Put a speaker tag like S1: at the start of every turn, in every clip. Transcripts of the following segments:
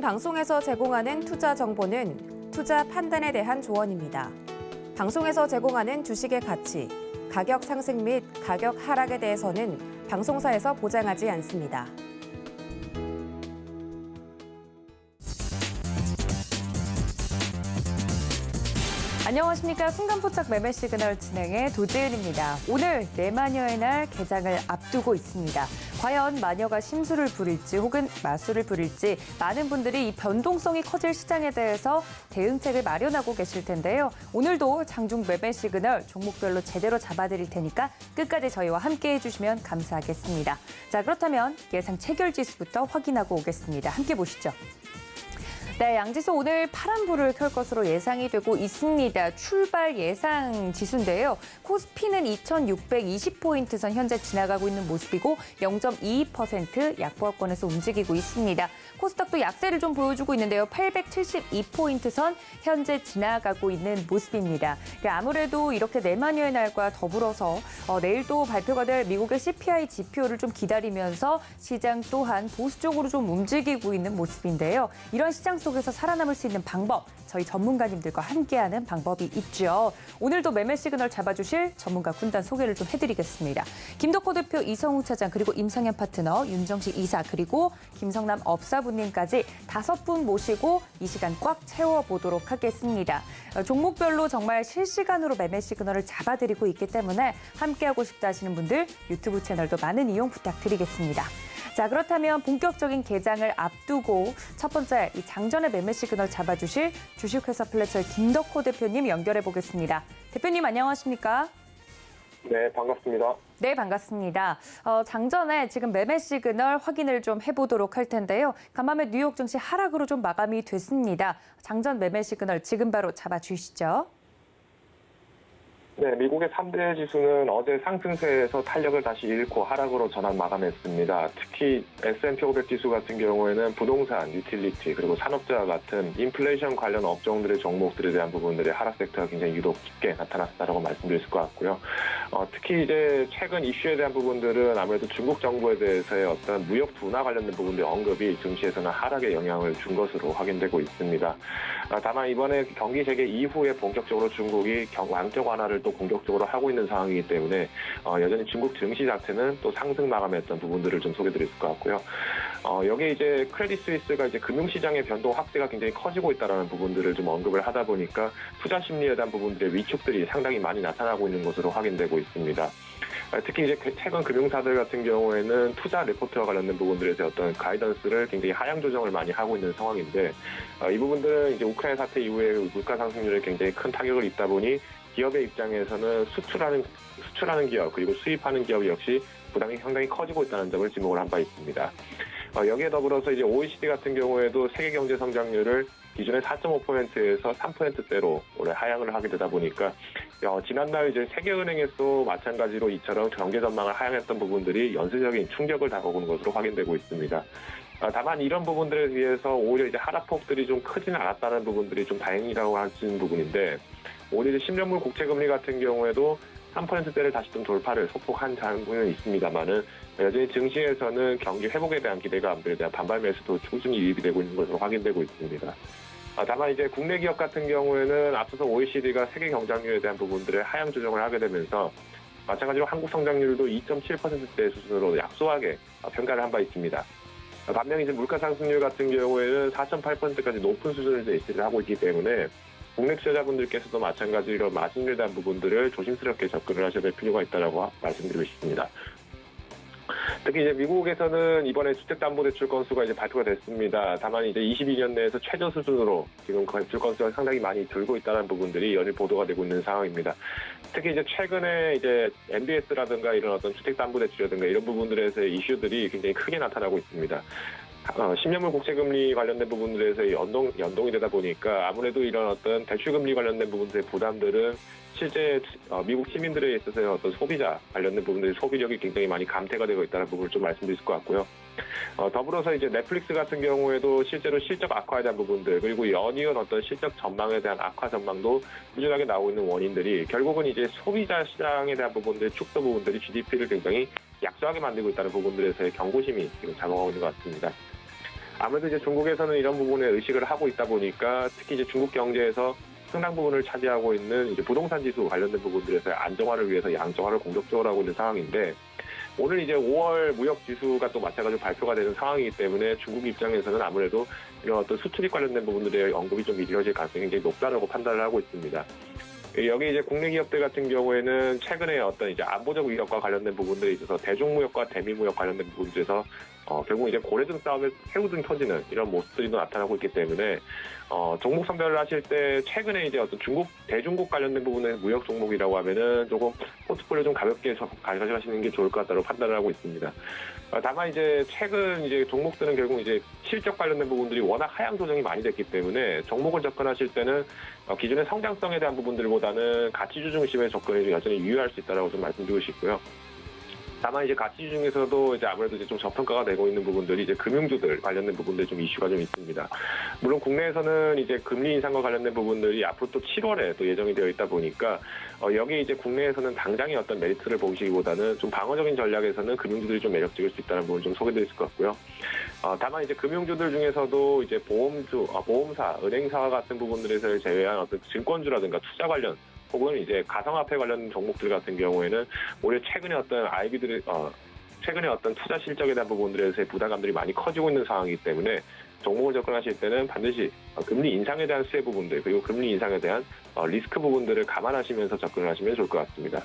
S1: 방송에서 제공하는 투자 정보는 투자 판단에 대한 조언입니다. 방송에서 제공하는 주식의 가치, 가격 상승 및 가격 하락에 대해서는 방송사에서 보장하지 않습니다. 안녕하십니까. 순간포착 매매 시그널 진행의 도지은입니다. 오늘 내 마녀의 날 개장을 앞두고 있습니다. 과연 마녀가 심술을 부릴지 혹은 마술을 부릴지 많은 분들이 이 변동성이 커질 시장에 대해서 대응책을 마련하고 계실 텐데요. 오늘도 장중 매매 시그널 종목별로 제대로 잡아드릴 테니까 끝까지 저희와 함께 해주시면 감사하겠습니다. 자, 그렇다면 예상 체결 지수부터 확인하고 오겠습니다. 함께 보시죠. 네, 양지수 오늘 파란불을 켤 것으로 예상이 되고 있습니다. 출발 예상 지수인데요. 코스피는 2,620포인트 선 현재 지나가고 있는 모습이고 0.22% 약보합권에서 움직이고 있습니다. 코스닥도 약세를 좀 보여주고 있는데요. 872포인트 선 현재 지나가고 있는 모습입니다. 아무래도 이렇게 내마녀의 날과 더불어서 내일 또 발표가 될 미국의 CPI 지표를 좀 기다리면서 시장 또한 보수적으로 좀 움직이고 있는 모습인데요. 이런 시장 속에서 살아남을 수 있는 방법, 저희 전문가님들과 함께하는 방법이 있죠. 오늘도 매매 시그널 잡아주실 전문가 군단 소개를 좀 해드리겠습니다. 김덕호 대표, 이성우 차장, 그리고 임성현 파트너, 윤정식 이사, 그리고 김성남 업사부님까지 5분 모시고 이 시간 꽉 채워보도록 하겠습니다. 종목별로 정말 실시간으로 매매 시그널을 잡아드리고 있기 때문에 함께하고 싶다 하시는 분들 유튜브 채널도 많은 이용 부탁드리겠습니다. 자, 그렇다면 본격적인 개장을 앞두고 첫 번째 이 장전의 매매 시그널 잡아주실 주식회사 플래처의 김덕호 대표님 연결해 보겠습니다. 대표님 안녕하십니까?
S2: 네, 반갑습니다.
S1: 네, 반갑습니다. 장전에 지금 매매 시그널 확인을 좀 해보도록 할 텐데요. 간밤에 뉴욕 증시 하락으로 좀 마감이 됐습니다. 장전 매매 시그널 지금 바로 잡아주시죠.
S2: 네, 미국의 3대 지수는 어제 상승세에서 탄력을 다시 잃고 하락으로 전환 마감했습니다. 특히 S&P 500 지수 같은 경우에는 부동산, 유틸리티, 그리고 산업재와 같은 인플레이션 관련 업종들의 종목들에 대한 부분들의 하락 섹터가 굉장히 유독 깊게 나타났다고 말씀드릴 수 있을 것 같고요. 특히 이제 최근 이슈에 대한 부분들은 아무래도 중국 정부에 대해서의 어떤 무역 둔화 관련된 부분들의 언급이 증시에서는 하락에 영향을 준 것으로 확인되고 있습니다. 다만 이번에 경기 재개 이후에 본격적으로 중국이 왕적 완화를 또 공격적으로 하고 있는 상황이기 때문에 여전히 중국 증시 자체는 또 상승 마감했던 부분들을 좀 소개드릴 것 같고요. 여기에 이제 크레딧 스위스가 이제 금융시장의 변동 확대가 굉장히 커지고 있다는 부분들을 좀 언급을 하다 보니까 투자 심리에 대한 부분들의 위축들이 상당히 많이 나타나고 있는 것으로 확인되고 있습니다. 특히 이제 최근 금융사들 같은 경우에는 투자 레포트와 관련된 부분들에 대한 어떤 가이던스를 굉장히 하향 조정을 많이 하고 있는 상황인데 이 부분들은 이제 우크라이나 사태 이후에 물가 상승률에 굉장히 큰 타격을 입다 보니 기업의 입장에서는 수출하는 기업 그리고 수입하는 기업 역시 부담이 상당히 커지고 있다는 점을 지목을 한 바 있습니다. 여기에 더불어서 이제 OECD 같은 경우에도 세계 경제 성장률을 기존의 4.5%에서 3%대로 올해 하향을 하게 되다 보니까 지난날 이제 세계은행에서 마찬가지로 이처럼 경제 전망을 하향했던 부분들이 연쇄적인 충격을 다가오는 것으로 확인되고 있습니다. 다만 이런 부분들에 비해서 오히려 이제 하락폭들이 좀 크지는 않았다는 부분들이 좀 다행이라고 하시는 부분인데 오히려 10년물 국채금리 같은 경우에도 3%대를 다시 좀 돌파를 소폭한 장면은 있습니다만은 여전히 증시에서는 경기 회복에 대한 기대감들에 대한 반발 매수도 꾸준히 유입이 되고 있는 것으로 확인되고 있습니다. 다만 이제 국내 기업 같은 경우에는 앞서서 OECD가 세계 경쟁률에 대한 부분들을 하향 조정을 하게 되면서 마찬가지로 한국 성장률도 2.7%대 수준으로 약소하게 평가를 한 바 있습니다. 반면 이제 물가 상승률 같은 경우에는 4.8%까지 높은 수준에서 예측을 하고 있기 때문에 국내 투자자분들께서도 마찬가지로 마진에 대한 부분들을 조심스럽게 접근을 하셔야 될 필요가 있다고 말씀드리고 싶습니다. 특히 이제 미국에서는 이번에 주택담보대출 건수가 이제 발표가 됐습니다. 다만 이제 22년 내에서 최저 수준으로 지금 대출 건수가 상당히 많이 들고 있다는 부분들이 연일 보도가 되고 있는 상황입니다. 특히 이제 최근에 이제 MBS라든가 이런 어떤 주택담보대출이라든가 이런 부분들에서의 이슈들이 굉장히 크게 나타나고 있습니다. 10년물 국채금리 관련된 부분들에서 연동이 되다 보니까 아무래도 이런 어떤 대출금리 관련된 부분들의 부담들은 실제 미국 시민들에 있어서의 어떤 소비자 관련된 부분들의 소비력이 굉장히 많이 감퇴가 되고 있다는 부분을 좀 말씀드릴 것 같고요. 더불어서 이제 넷플릭스 같은 경우에도 실제로 실적 악화에 대한 부분들 그리고 연이은 어떤 실적 전망에 대한 악화 전망도 꾸준하게 나오고 있는 원인들이 결국은 이제 소비자 시장에 대한 부분들 축소 부분들이 GDP를 굉장히 약소하게 만들고 있다는 부분들에서의 경고심이 지금 작용하고 있는 것 같습니다. 아무래도 이제 중국에서는 이런 부분에 의식을 하고 있다 보니까 특히 이제 중국 경제에서 상당 부분을 차지하고 있는 이제 부동산 지수 관련된 부분들에서 안정화를 위해서 양정화를 공격적으로 하고 있는 상황인데 오늘 이제 5월 무역 지수가 또 마찬가지로 발표가 되는 상황이기 때문에 중국 입장에서는 아무래도 이런 어떤 수출입 관련된 부분들의 언급이 좀 이루어질 가능성이 굉장히 높다라고 판단을 하고 있습니다. 여기 이제 국내 기업들 같은 경우에는 최근에 어떤 이제 안보적 위협과 관련된 부분들에 있어서 대중무역과 대미무역 관련된 부분들에서 결국 이제 고래등 싸움에 새우등 터지는 이런 모습들이 나타나고 있기 때문에 종목 선별을 하실 때 최근에 이제 어떤 대중국 관련된 부분의 무역 종목이라고 하면은 조금 포트폴리오 좀 가볍게 가져가시는 게 좋을 것 같다고 판단을 하고 있습니다. 다만 이제 최근 이제 종목들은 결국 이제 실적 관련된 부분들이 워낙 하향 조정이 많이 됐기 때문에 종목을 접근하실 때는 기존의 성장성에 대한 부분들보다는 가치주 중심의 접근이 여전히 유효할 수 있다라고 좀 말씀드리고 싶고요. 다만 이제 가치 중에서도 이제 아무래도 이제 좀 저평가가 되고 있는 부분들이 이제 금융주들 관련된 부분들이 좀 이슈가 좀 있습니다. 물론 국내에서는 이제 금리 인상과 관련된 부분들이 앞으로 또 7월에 또 예정이 되어 있다 보니까 여기 이제 국내에서는 당장의 어떤 메리트를 보시기보다는 좀 방어적인 전략에서는 금융주들이 좀 매력적일 수 있다는 부분 좀 소개드릴 수 같고요. 다만 이제 금융주들 중에서도 이제 보험사, 은행사 같은 부분들에서 제외한 어떤 증권주라든가 투자 관련 혹은 이제 가상화폐 관련 종목들 같은 경우에는 오히려 최근에 어떤 최근에 어떤 투자 실적에 대한 부분들에서의 부담감들이 많이 커지고 있는 상황이기 때문에 종목을 접근하실 때는 반드시 금리 인상에 대한 수혜 부분들 그리고 금리 인상에 대한 리스크 부분들을 감안하시면서 접근을 하시면 좋을 것 같습니다.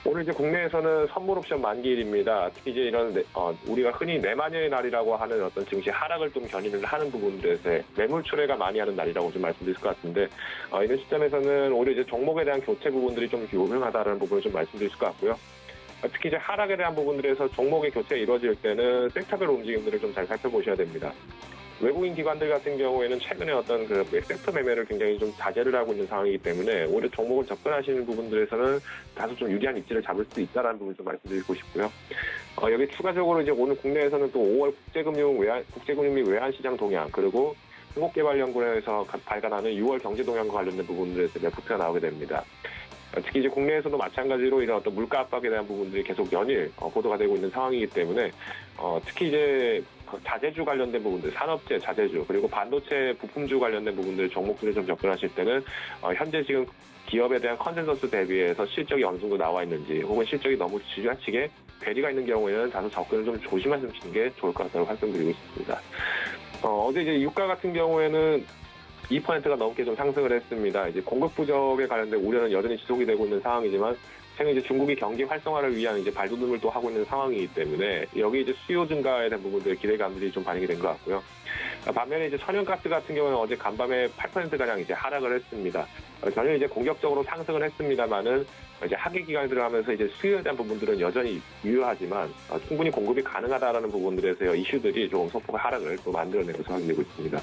S2: 오늘 이제 국내에서는 선물 옵션 만기일입니다. 특히 이제 이런 우리가 흔히 내마녀의 날이라고 하는 어떤 증시 하락을 좀 견인을 하는 부분들에서 매물 출회가 많이 하는 날이라고 좀 말씀드릴 것 같은데 이런 시점에서는 오히려 이제 종목에 대한 교체 부분들이 좀 유명하다는 부분을 좀 말씀드릴 것 같고요. 특히 이제 하락에 대한 부분들에서 종목의 교체가 이루어질 때는 섹터별 움직임들을 좀 잘 살펴보셔야 됩니다. 외국인 기관들 같은 경우에는 최근에 어떤 그 섹터 매매를 굉장히 좀 자제를 하고 있는 상황이기 때문에 오히려 종목을 접근하시는 부분들에서는 다소 좀 유리한 입지를 잡을 수 있다는 부분 좀 말씀드리고 싶고요. 여기 추가적으로 이제 오늘 국내에서는 또 5월 국제금융 및 외환시장 동향 그리고 한국개발연구원에서 발간하는 6월 경제 동향과 관련된 부분들에서 레포트가 나오게 됩니다. 특히 이제 국내에서도 마찬가지로 이런 어떤 물가 압박에 대한 부분들이 계속 연일 보도가 되고 있는 상황이기 때문에 특히 이제 자재주 관련된 부분들, 산업재, 자재주 그리고 반도체 부품주 관련된 부분들 종목들을 좀 접근하실 때는 현재 지금 기업에 대한 컨센서스 대비해서 실적이 어느 정도 나와 있는지 혹은 실적이 너무 지나치게 괴리가 있는 경우에는 다소 접근을 좀 조심하시는 게 좋을 것 같다고 말씀드리고 싶습니다. 어제 이제 유가 같은 경우에는 2%가 넘게 좀 상승을 했습니다. 이제 공급 부족에 관련된 우려는 여전히 지속이 되고 있는 상황이지만 최근 이제 중국이 경기 활성화를 위한 이제 발돋움을 또 하고 있는 상황이기 때문에 여기 이제 수요 증가에 대한 부분들 기대감들이 좀 반영이 된 것 같고요. 반면에 이제 천연가스 같은 경우는 어제 간밤에 8%가량 이제 하락을 했습니다. 전혀 이제 공격적으로 상승을 했습니다만은 이제 하계 기간에 들어가면서 이제 수요에 대한 부분들은 여전히 유효하지만 충분히 공급이 가능하다라는 부분들에서 이슈들이 조금 소폭 하락을 또 만들어낸 것으로 확인되고 있습니다.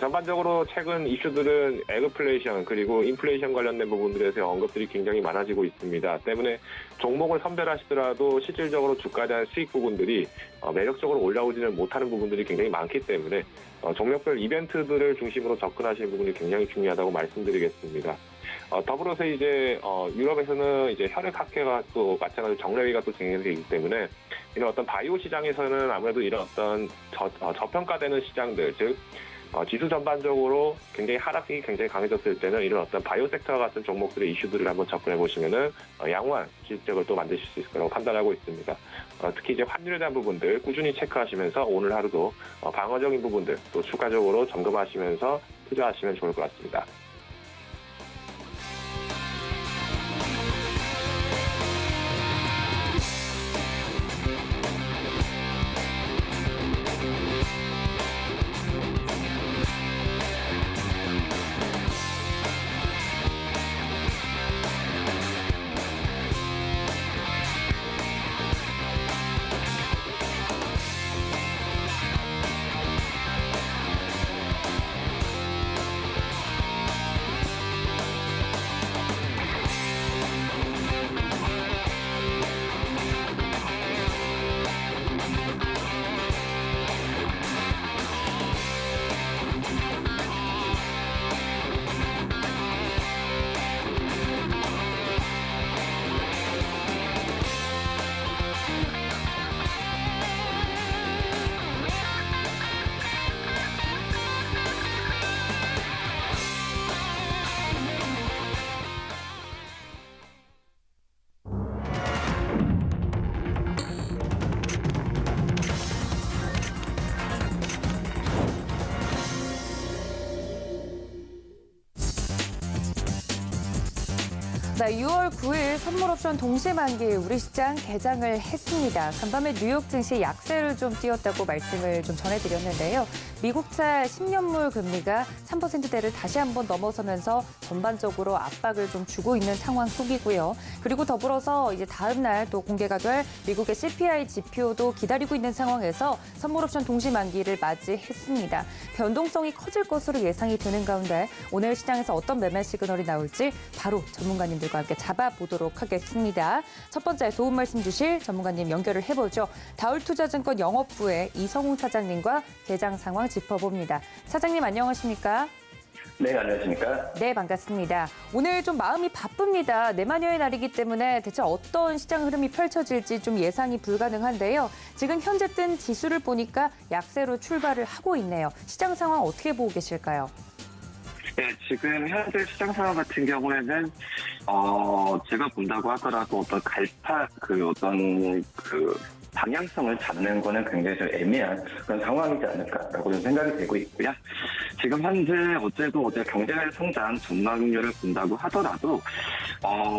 S2: 전반적으로 최근 이슈들은 에그플레이션 그리고 인플레이션 관련된 부분들에서 언급들이 굉장히 많아지고 있습니다. 때문에 종목을 선별하시더라도 실질적으로 주가에 대한 수익 부분들이 매력적으로 올라오지는 못하는 부분들이 굉장히 많기 때문에 종목별 이벤트들을 중심으로 접근하시는 부분이 굉장히 중요하다고 말씀드리겠습니다. 더불어서 이제 유럽에서는 이제 혈액학회가 또 마찬가지로 정례회가 또 진행되기 때문에 이런 어떤 바이오 시장에서는 아무래도 이런 어떤 저평가되는 시장들 즉 지수 전반적으로 굉장히 하락이 굉장히 강해졌을 때는 이런 어떤 바이오 섹터 같은 종목들의 이슈들을 한번 접근해 보시면은 양호한 실적을 또 만드실 수 있을 거라고 판단하고 있습니다. 특히 이제 환율에 대한 부분들 꾸준히 체크하시면서 오늘 하루도 방어적인 부분들 또 추가적으로 점검하시면서 투자하시면 좋을 것 같습니다.
S1: 자, 6월 9일 선물 옵션 동시 만기 우리 시장 개장을 했습니다. 간밤에 뉴욕 증시 약세를 좀 띄웠다고 말씀을 좀 전해드렸는데요. 미국차 10년물 금리가 3%대를 다시 한번 넘어서면서 전반적으로 압박을 좀 주고 있는 상황 속이고요. 그리고 더불어서 이제 다음 날 또 공개가 될 미국의 CPI 지표도 기다리고 있는 상황에서 선물 옵션 동시 만기를 맞이했습니다. 변동성이 커질 것으로 예상이 되는 가운데 오늘 시장에서 어떤 매매 시그널이 나올지 바로 전문가님들과 함께 잡아보도록 하겠습니다. 첫 번째 도움 말씀 주실 전문가님 연결을 해보죠. 다울투자증권 영업부의 이성웅 차장님과 개장 상황 짚어봅니다. 차장님 안녕하십니까?
S3: 네, 안녕하십니까?
S1: 네, 반갑습니다. 오늘 좀 마음이 바쁩니다. 내마녀의 날이기 때문에 대체 어떤 시장 흐름이 펼쳐질지 좀 예상이 불가능한데요. 지금 현재 뜬 지수를 보니까 약세로 출발을 하고 있네요. 시장 상황 어떻게 보고 계실까요?
S3: 네, 지금 현재 시장 상황 같은 경우에는 제가 본다고 하더라도 어떤 방향성을 잡는 거는 굉장히 좀 애매한 그런 상황이지 않을까라고 좀 생각이 되고 있고요. 지금 현재 어제 경제 성장 전망률을 본다고 하더라도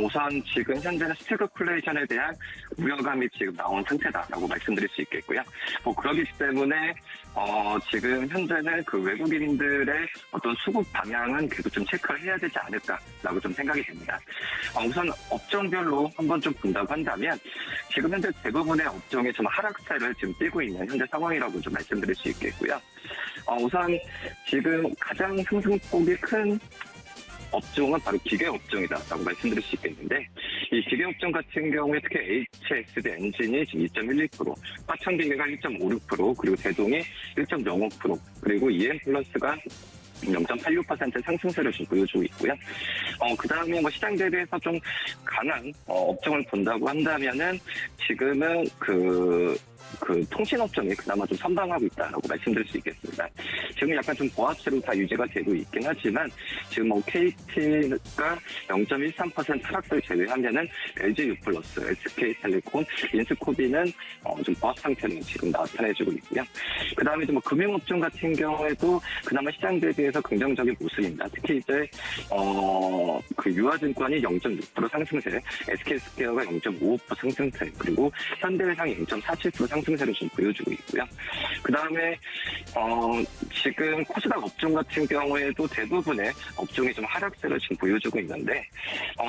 S3: 우선 지금 현재는 스태그플레이션에 대한 우려감이 지금 나온 상태다라고 말씀드릴 수 있겠고요. 그렇기 때문에 지금 현재는 그 외국인들의 어떤 수급 방향은 계속 좀 체크를 해야 되지 않을까라고 좀 생각이 됩니다. 우선 업종별로 한번 좀 본다고 한다면 지금 현재 대부분의 업종이 좀 하락세를 지금 띄고 있는 현재 상황이라고 좀 말씀드릴 수 있겠고요. 우선 지금 가장 상승폭이 큰 업종은 바로 기계 업종이다라고 말씀드릴 수 있겠는데 이 기계 업종 같은 경우에 특히 HSD 엔진이 지금 2.12%, 화천기계가 1.56%, 그리고 대동이 1.05%, 그리고 EM 플러스가 0.86% 상승세를 좀 보여주고 있고요. 그 다음에 시장 대비해서 좀 강한 업종을 본다고 한다면은 지금은 그 통신업종이 그나마 좀 선방하고 있다라고 말씀드릴 수 있겠습니다. 지금 약간 좀 보합세로 다 유지가 되고 있긴 하지만 지금 KT가 0.13% 하락세를 제외하면은 LG U+, SK텔레콤, 인스코비는 좀 보합 상태로 지금 나타내주고 있고요. 그 다음에 좀 금융업종 같은 경우에도 그나마 시장 대비해서 긍정적인 모습입니다. 특히 이제 유아증권이 0.6% 상승세, SK스퀘어가 0.55% 상승세, 그리고 현대해상이 0.47% 상승세를 좀 보여주고 있고요. 그 다음에 지금 코스닥 업종 같은 경우에도 대부분의 업종이 좀 하락세를 지금 보여주고 있는데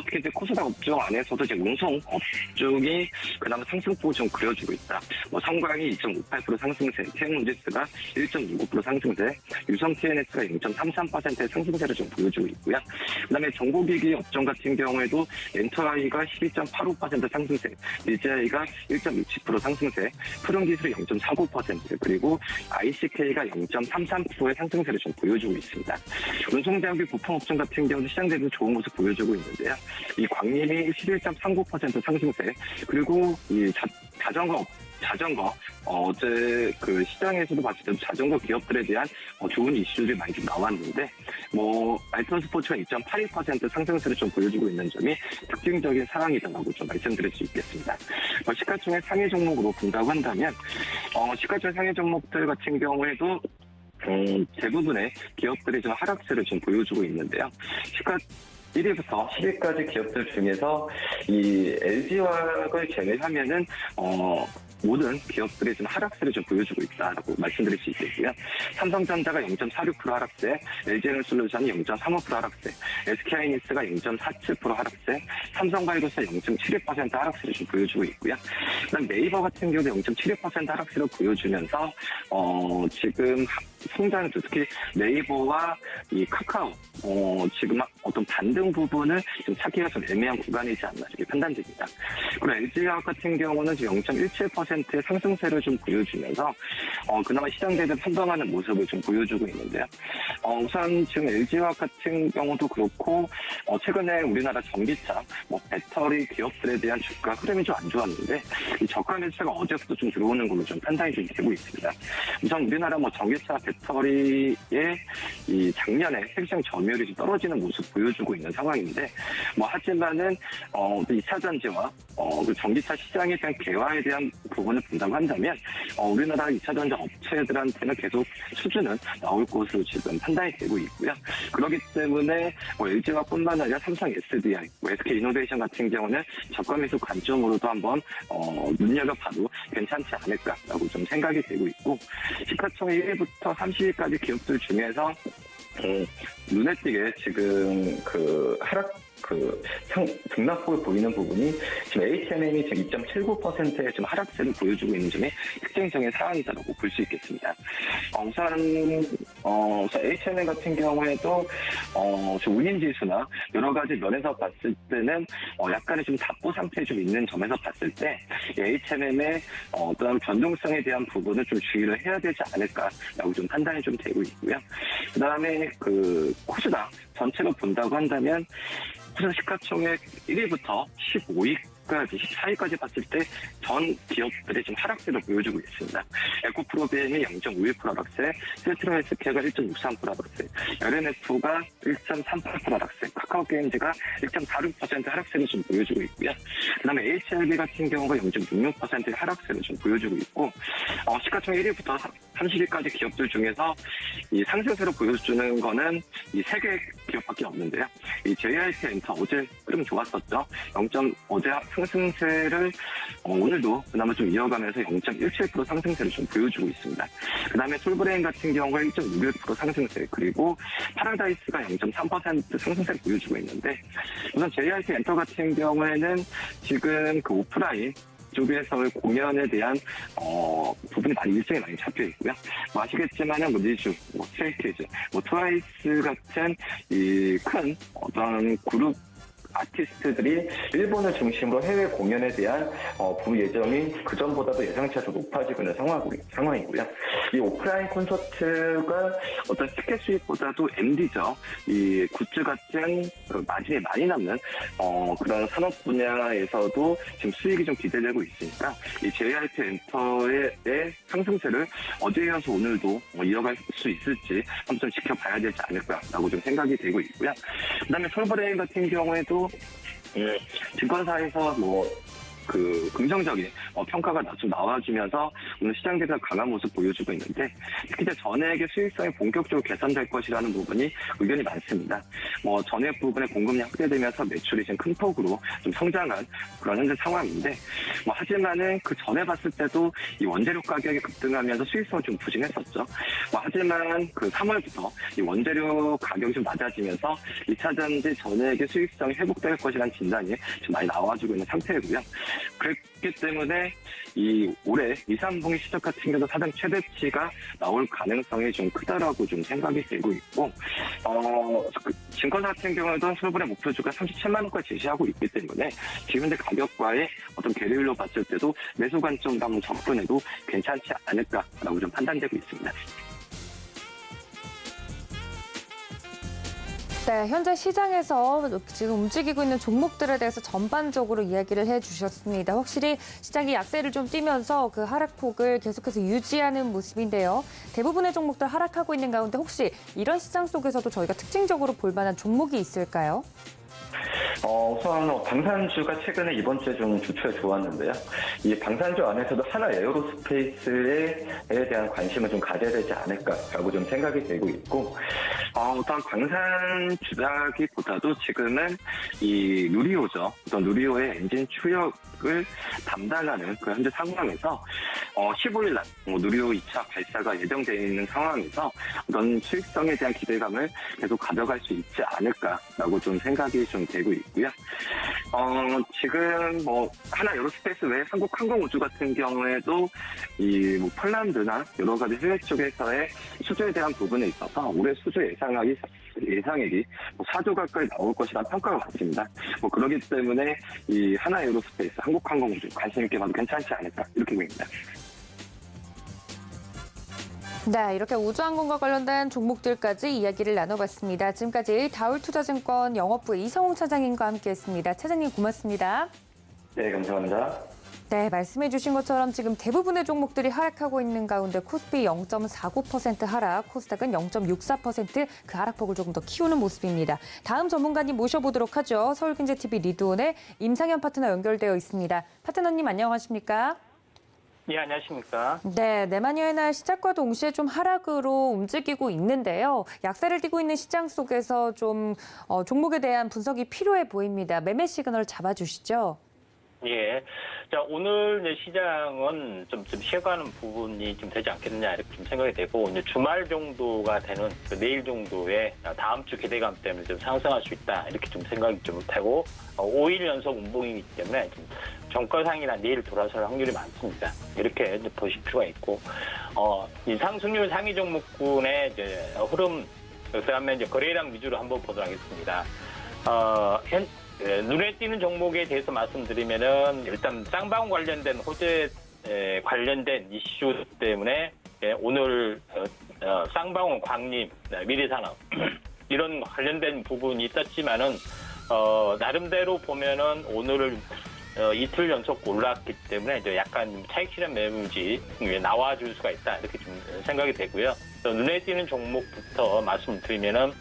S3: 특히 이제 코스닥 업종 안에서도 이제 운송 업종이 그나마 상승폭을 좀 그려주고 있다. 성광이 2.58% 상승세, KM로지스가 1.65% 상승세, 유성 TNS가 0.33%의 상승세를 좀 보여주고 있고요. 그 다음에 정보기기 업종 같은 경우에도 엔터아이가 12.85% 상승세, DJI가 1.67% 상승세, 푸른기술이 0.49%, 그리고 ICK가 0.33%의 상승세를 좀 보여주고 있습니다. 운송장비 부품업종 같은 경우도 시장 대비 좋은 모습 보여주고 있는데요. 이 광림이 11.39% 상승세, 그리고 이 자전거 어제 그 시장에서도 봤을 때 자전거 기업들에 대한 좋은 이슈들이 많이 좀 나왔는데 알턴 스포츠가 2.82% 상승세를 좀 보여주고 있는 점이 특징적인 상황이다라고 좀 말씀드릴 수 있겠습니다. 시가총액 상위 종목으로 본다고 한다면 시가총액 상위 종목들 같은 경우에도 대부분의 기업들이 좀 하락세를 좀 보여주고 있는데요. 1위부터 10위까지 기업들 중에서 이 LG화학을 제외하면은 모든 기업들이 좀 하락세를 좀 보여주고 있다라고 말씀드릴 수 있겠고요. 삼성전자가 0.46% 하락세, LG에너지솔루션이 0.35% 하락세, SK하이닉스가 0.47% 하락세, 삼성바이오로스 0.71% 하락세를 좀 보여주고 있고요. 그다음 네이버 같은 경우도 0.71% 하락세를 보여주면서 지금 성장 특히 네이버와 이 카카오 지금 어떤 반등 부분을 좀 찾기가 좀 애매한 구간이지 않나 이렇게 판단됩니다. 그리고 LG화학 같은 경우는 지금 0.17%의 상승세를 좀 보여주면서 그나마 시장 대비 선방하는 모습을 좀 보여주고 있는데요. 우선 지금 LG화학 같은 경우도 그렇고 최근에 우리나라 전기차, 배터리 기업들에 대한 주가 흐름이 좀 안 좋았는데 이 저가 매수가 어제부터 좀 들어오는 걸로 좀 판단이 좀 되고 있습니다. 우선 우리나라 전기차 배터리의 이 작년에 핵심 점유율이 좀 떨어지는 모습 보여주고 있는 상황인데 하지만은 2차 전지와 그 전기차 시장에 대한 개화에 대한 부분을 본다고 한다면 우리나라 2차 전지 업체들한테는 계속 수주는 나올 것으로 지금 판단이 되고 있고요. 그렇기 때문에 LG화뿐만 아니라 삼성 SDI, SK 이노베이션 같은 경우는 저가 매수 관점으로도 한번 눈여겨봐도 괜찮지 않을까라고 좀 생각이 되고 있고, 시가총 1위부터 30위까지 기업들 중에서 눈에 띄게 지금 등락폭을 보이는 부분이 지금 H&M이 지금 2.79%의 지금 하락세를 보여주고 있는 점이 특징적인 사안이다라고 볼 수 있겠습니다. 우선 H&M 같은 경우에도 운임지수나 여러 가지 면에서 봤을 때는 약간의 좀 답보 상태에 좀 있는 점에서 봤을 때 H&M의 어떤 변동성에 대한 부분을 좀 주의를 해야 되지 않을까라고 좀 판단이 좀 되고 있고요. 그 다음에 코스닥 전체로 본다고 한다면 우선 시가총액 1위부터 15위까지, 14위까지 봤을 때 전 기업들이 지금 하락세를 보여주고 있습니다. 에코프로비엠이 0.51% 하락세, 셀트로헬스케어가 1.63% 하락세, LNF가 1.38% 하락세, 카카오게임즈가 1.46% 하락세를 좀 보여주고 있고요. 그 다음에 HLB 같은 경우가 0.66%의 하락세를 좀 보여주고 있고, 시가총 1위부터 30위까지 기업들 중에서 이 상승세로 보여주는 거는 이 3개 기업밖에 없는데요. 이 JYP 엔터 어제 흐름 좋았었죠. 어제 상승세를 오늘도 그나마 좀 이어가면서 0.17% 상승세를 좀 보여주고 있습니다. 그 다음에 솔브레인 같은 경우가 1.61% 상승세, 그리고 파라다이스가 0.3% 상승세를 보여주고 있는데, 우선 JYP 엔터 같은 경우에는 지금 그 오프라인 쪽에서의 공연에 대한 부분이 일정이 많이 잡혀 있고요. 아시겠지만은 니쥬, 스트레이키즈, 트와이스 같은 이 큰 어떤 그룹 아티스트들이 일본을 중심으로 해외 공연에 대한 부 예정이 그전보다도 예상치가 더 높아지고 있는 상황이고요. 이 오프라인 콘서트가 어떤 티켓 수익보다도 MD죠. 이 굿즈 같은 마진이 많이 남는 그런 산업 분야에서도 지금 수익이 좀 기대되고 있으니까 이 JYP 엔터의 상승세를 어제에 이어서 오늘도 이어갈 수 있을지 한번 좀 지켜봐야 되지 않을까라고 좀 생각이 되고 있고요. 그다음에 솔브레인 같은 경우에도 증권사에서 긍정적인 평가가 좀 나와주면서 오늘 시장 대비가 강한 모습 보여주고 있는데, 특히 이제 전액의 수익성이 본격적으로 개선될 것이라는 부분이 의견이 많습니다. 전액 부분의 공급량 확대되면서 매출이 지금 큰 폭으로 좀 성장한 그런 현재 상황인데, 하지만은 그 전에 봤을 때도 이 원재료 가격이 급등하면서 수익성은 좀 부진했었죠. 하지만 그 3월부터 이 원재료 가격이 좀 낮아지면서 2차 전지 전액의 수익성이 회복될 것이라는 진단이 좀 많이 나와주고 있는 상태이고요. 그렇기 때문에 이 올해 2, 3분기 시작 같은 경우도 사상 최대치가 나올 가능성이 좀 크다라고 좀 생각이 되고 있고, 증권사 같은 경우에도 솔브레인 목표주가 37만 원까지 제시하고 있기 때문에 지금 현재 가격과의 어떤 괴리율로 봤을 때도 매수 관점도 한번 접근해도 괜찮지 않을까라고 좀 판단되고 있습니다.
S1: 네, 현재 시장에서 지금 움직이고 있는 종목들에 대해서 전반적으로 이야기를 해주셨습니다. 확실히 시장이 약세를 좀 띠면서 그 하락폭을 계속해서 유지하는 모습인데요. 대부분의 종목들 하락하고 있는 가운데 혹시 이런 시장 속에서도 저희가 특징적으로 볼 만한 종목이 있을까요?
S3: 우선 방산주가 최근에 이번 주에 좀 주초에 좋았는데요. 이 방산주 안에서도 하나 에어로스페이스에 대한 관심을 좀 가져야 되지 않을까라고 좀 생각이 되고 있고, 우선 방산주라기보다도 지금은 이 누리호죠. 어떤 누리호의 엔진 추력을 담당하는 그 현재 상황에서 15일 날 누리호 2차 발사가 예정되어 있는 상황에서 어떤 수익성에 대한 기대감을 계속 가져갈 수 있지 않을까라고 좀 생각이 좀 되고 있고요. 지금 하나 에어로스페이스 외에 한국항공우주 같은 경우에도 이 폴란드나 여러 가지 해외 쪽에서의 수주에 대한 부분에 있어서 올해 수주 예상액이 4조 가까이 나올 것이라는 평가가 많습니다. 그렇기 때문에 이 하나 에어로스페이스, 한국항공우주 관심 있게 봐도 괜찮지 않을까 이렇게 보입니다.
S1: 네, 이렇게 우주항공과 관련된 종목들까지 이야기를 나눠봤습니다. 지금까지 다울투자증권 영업부의 이성웅 차장님과 함께했습니다. 차장님 고맙습니다.
S3: 네, 감사합니다.
S1: 네, 말씀해 주신 것처럼 지금 대부분의 종목들이 하락하고 있는 가운데 코스피 0.49% 하락, 코스닥은 0.64% 그 하락폭을 조금 더 키우는 모습입니다. 다음 전문가님 모셔보도록 하죠. 서울경제TV 리드온의 임상현 파트너 연결되어 있습니다. 파트너님 안녕하십니까?
S4: 예, 안녕하십니까.
S1: 네, 내마니아의 날 시작과 동시에 좀 하락으로 움직이고 있는데요. 약세를 띠고 있는 시장 속에서 좀 종목에 대한 분석이 필요해 보입니다. 매매 시그널 잡아주시죠.
S4: 예. 자, 오늘 이제 시장은 좀 쉬어가는 부분이 좀 되지 않겠느냐, 이렇게 좀 생각이 되고, 이제 주말 정도가 되는 내일 정도에 다음 주 기대감 때문에 좀 상승할 수 있다, 이렇게 좀 생각이 좀 되고, 5일 연속 운봉이기 때문에 좀 정가상이나 내일 돌아설 확률이 많습니다. 이렇게 이제 보실 필요가 있고, 이 상승률 상위 종목군의 이제 흐름, 그다음에 이제 거래량 위주로 한번 보도록 하겠습니다. 눈에 띄는 종목에 대해서 말씀드리면은 일단 쌍방울 관련된 호재 관련된 이슈 때문에 오늘 쌍방울, 광림, 미래산업 이런 관련된 부분이 있었지만은 나름대로 보면은 오늘을 이틀 연속 올랐기 때문에 이제 약간 차익 실현 매물지 나와줄 수가 있다, 이렇게 좀 생각이 되고요. 눈에 띄는 종목부터 말씀드리면은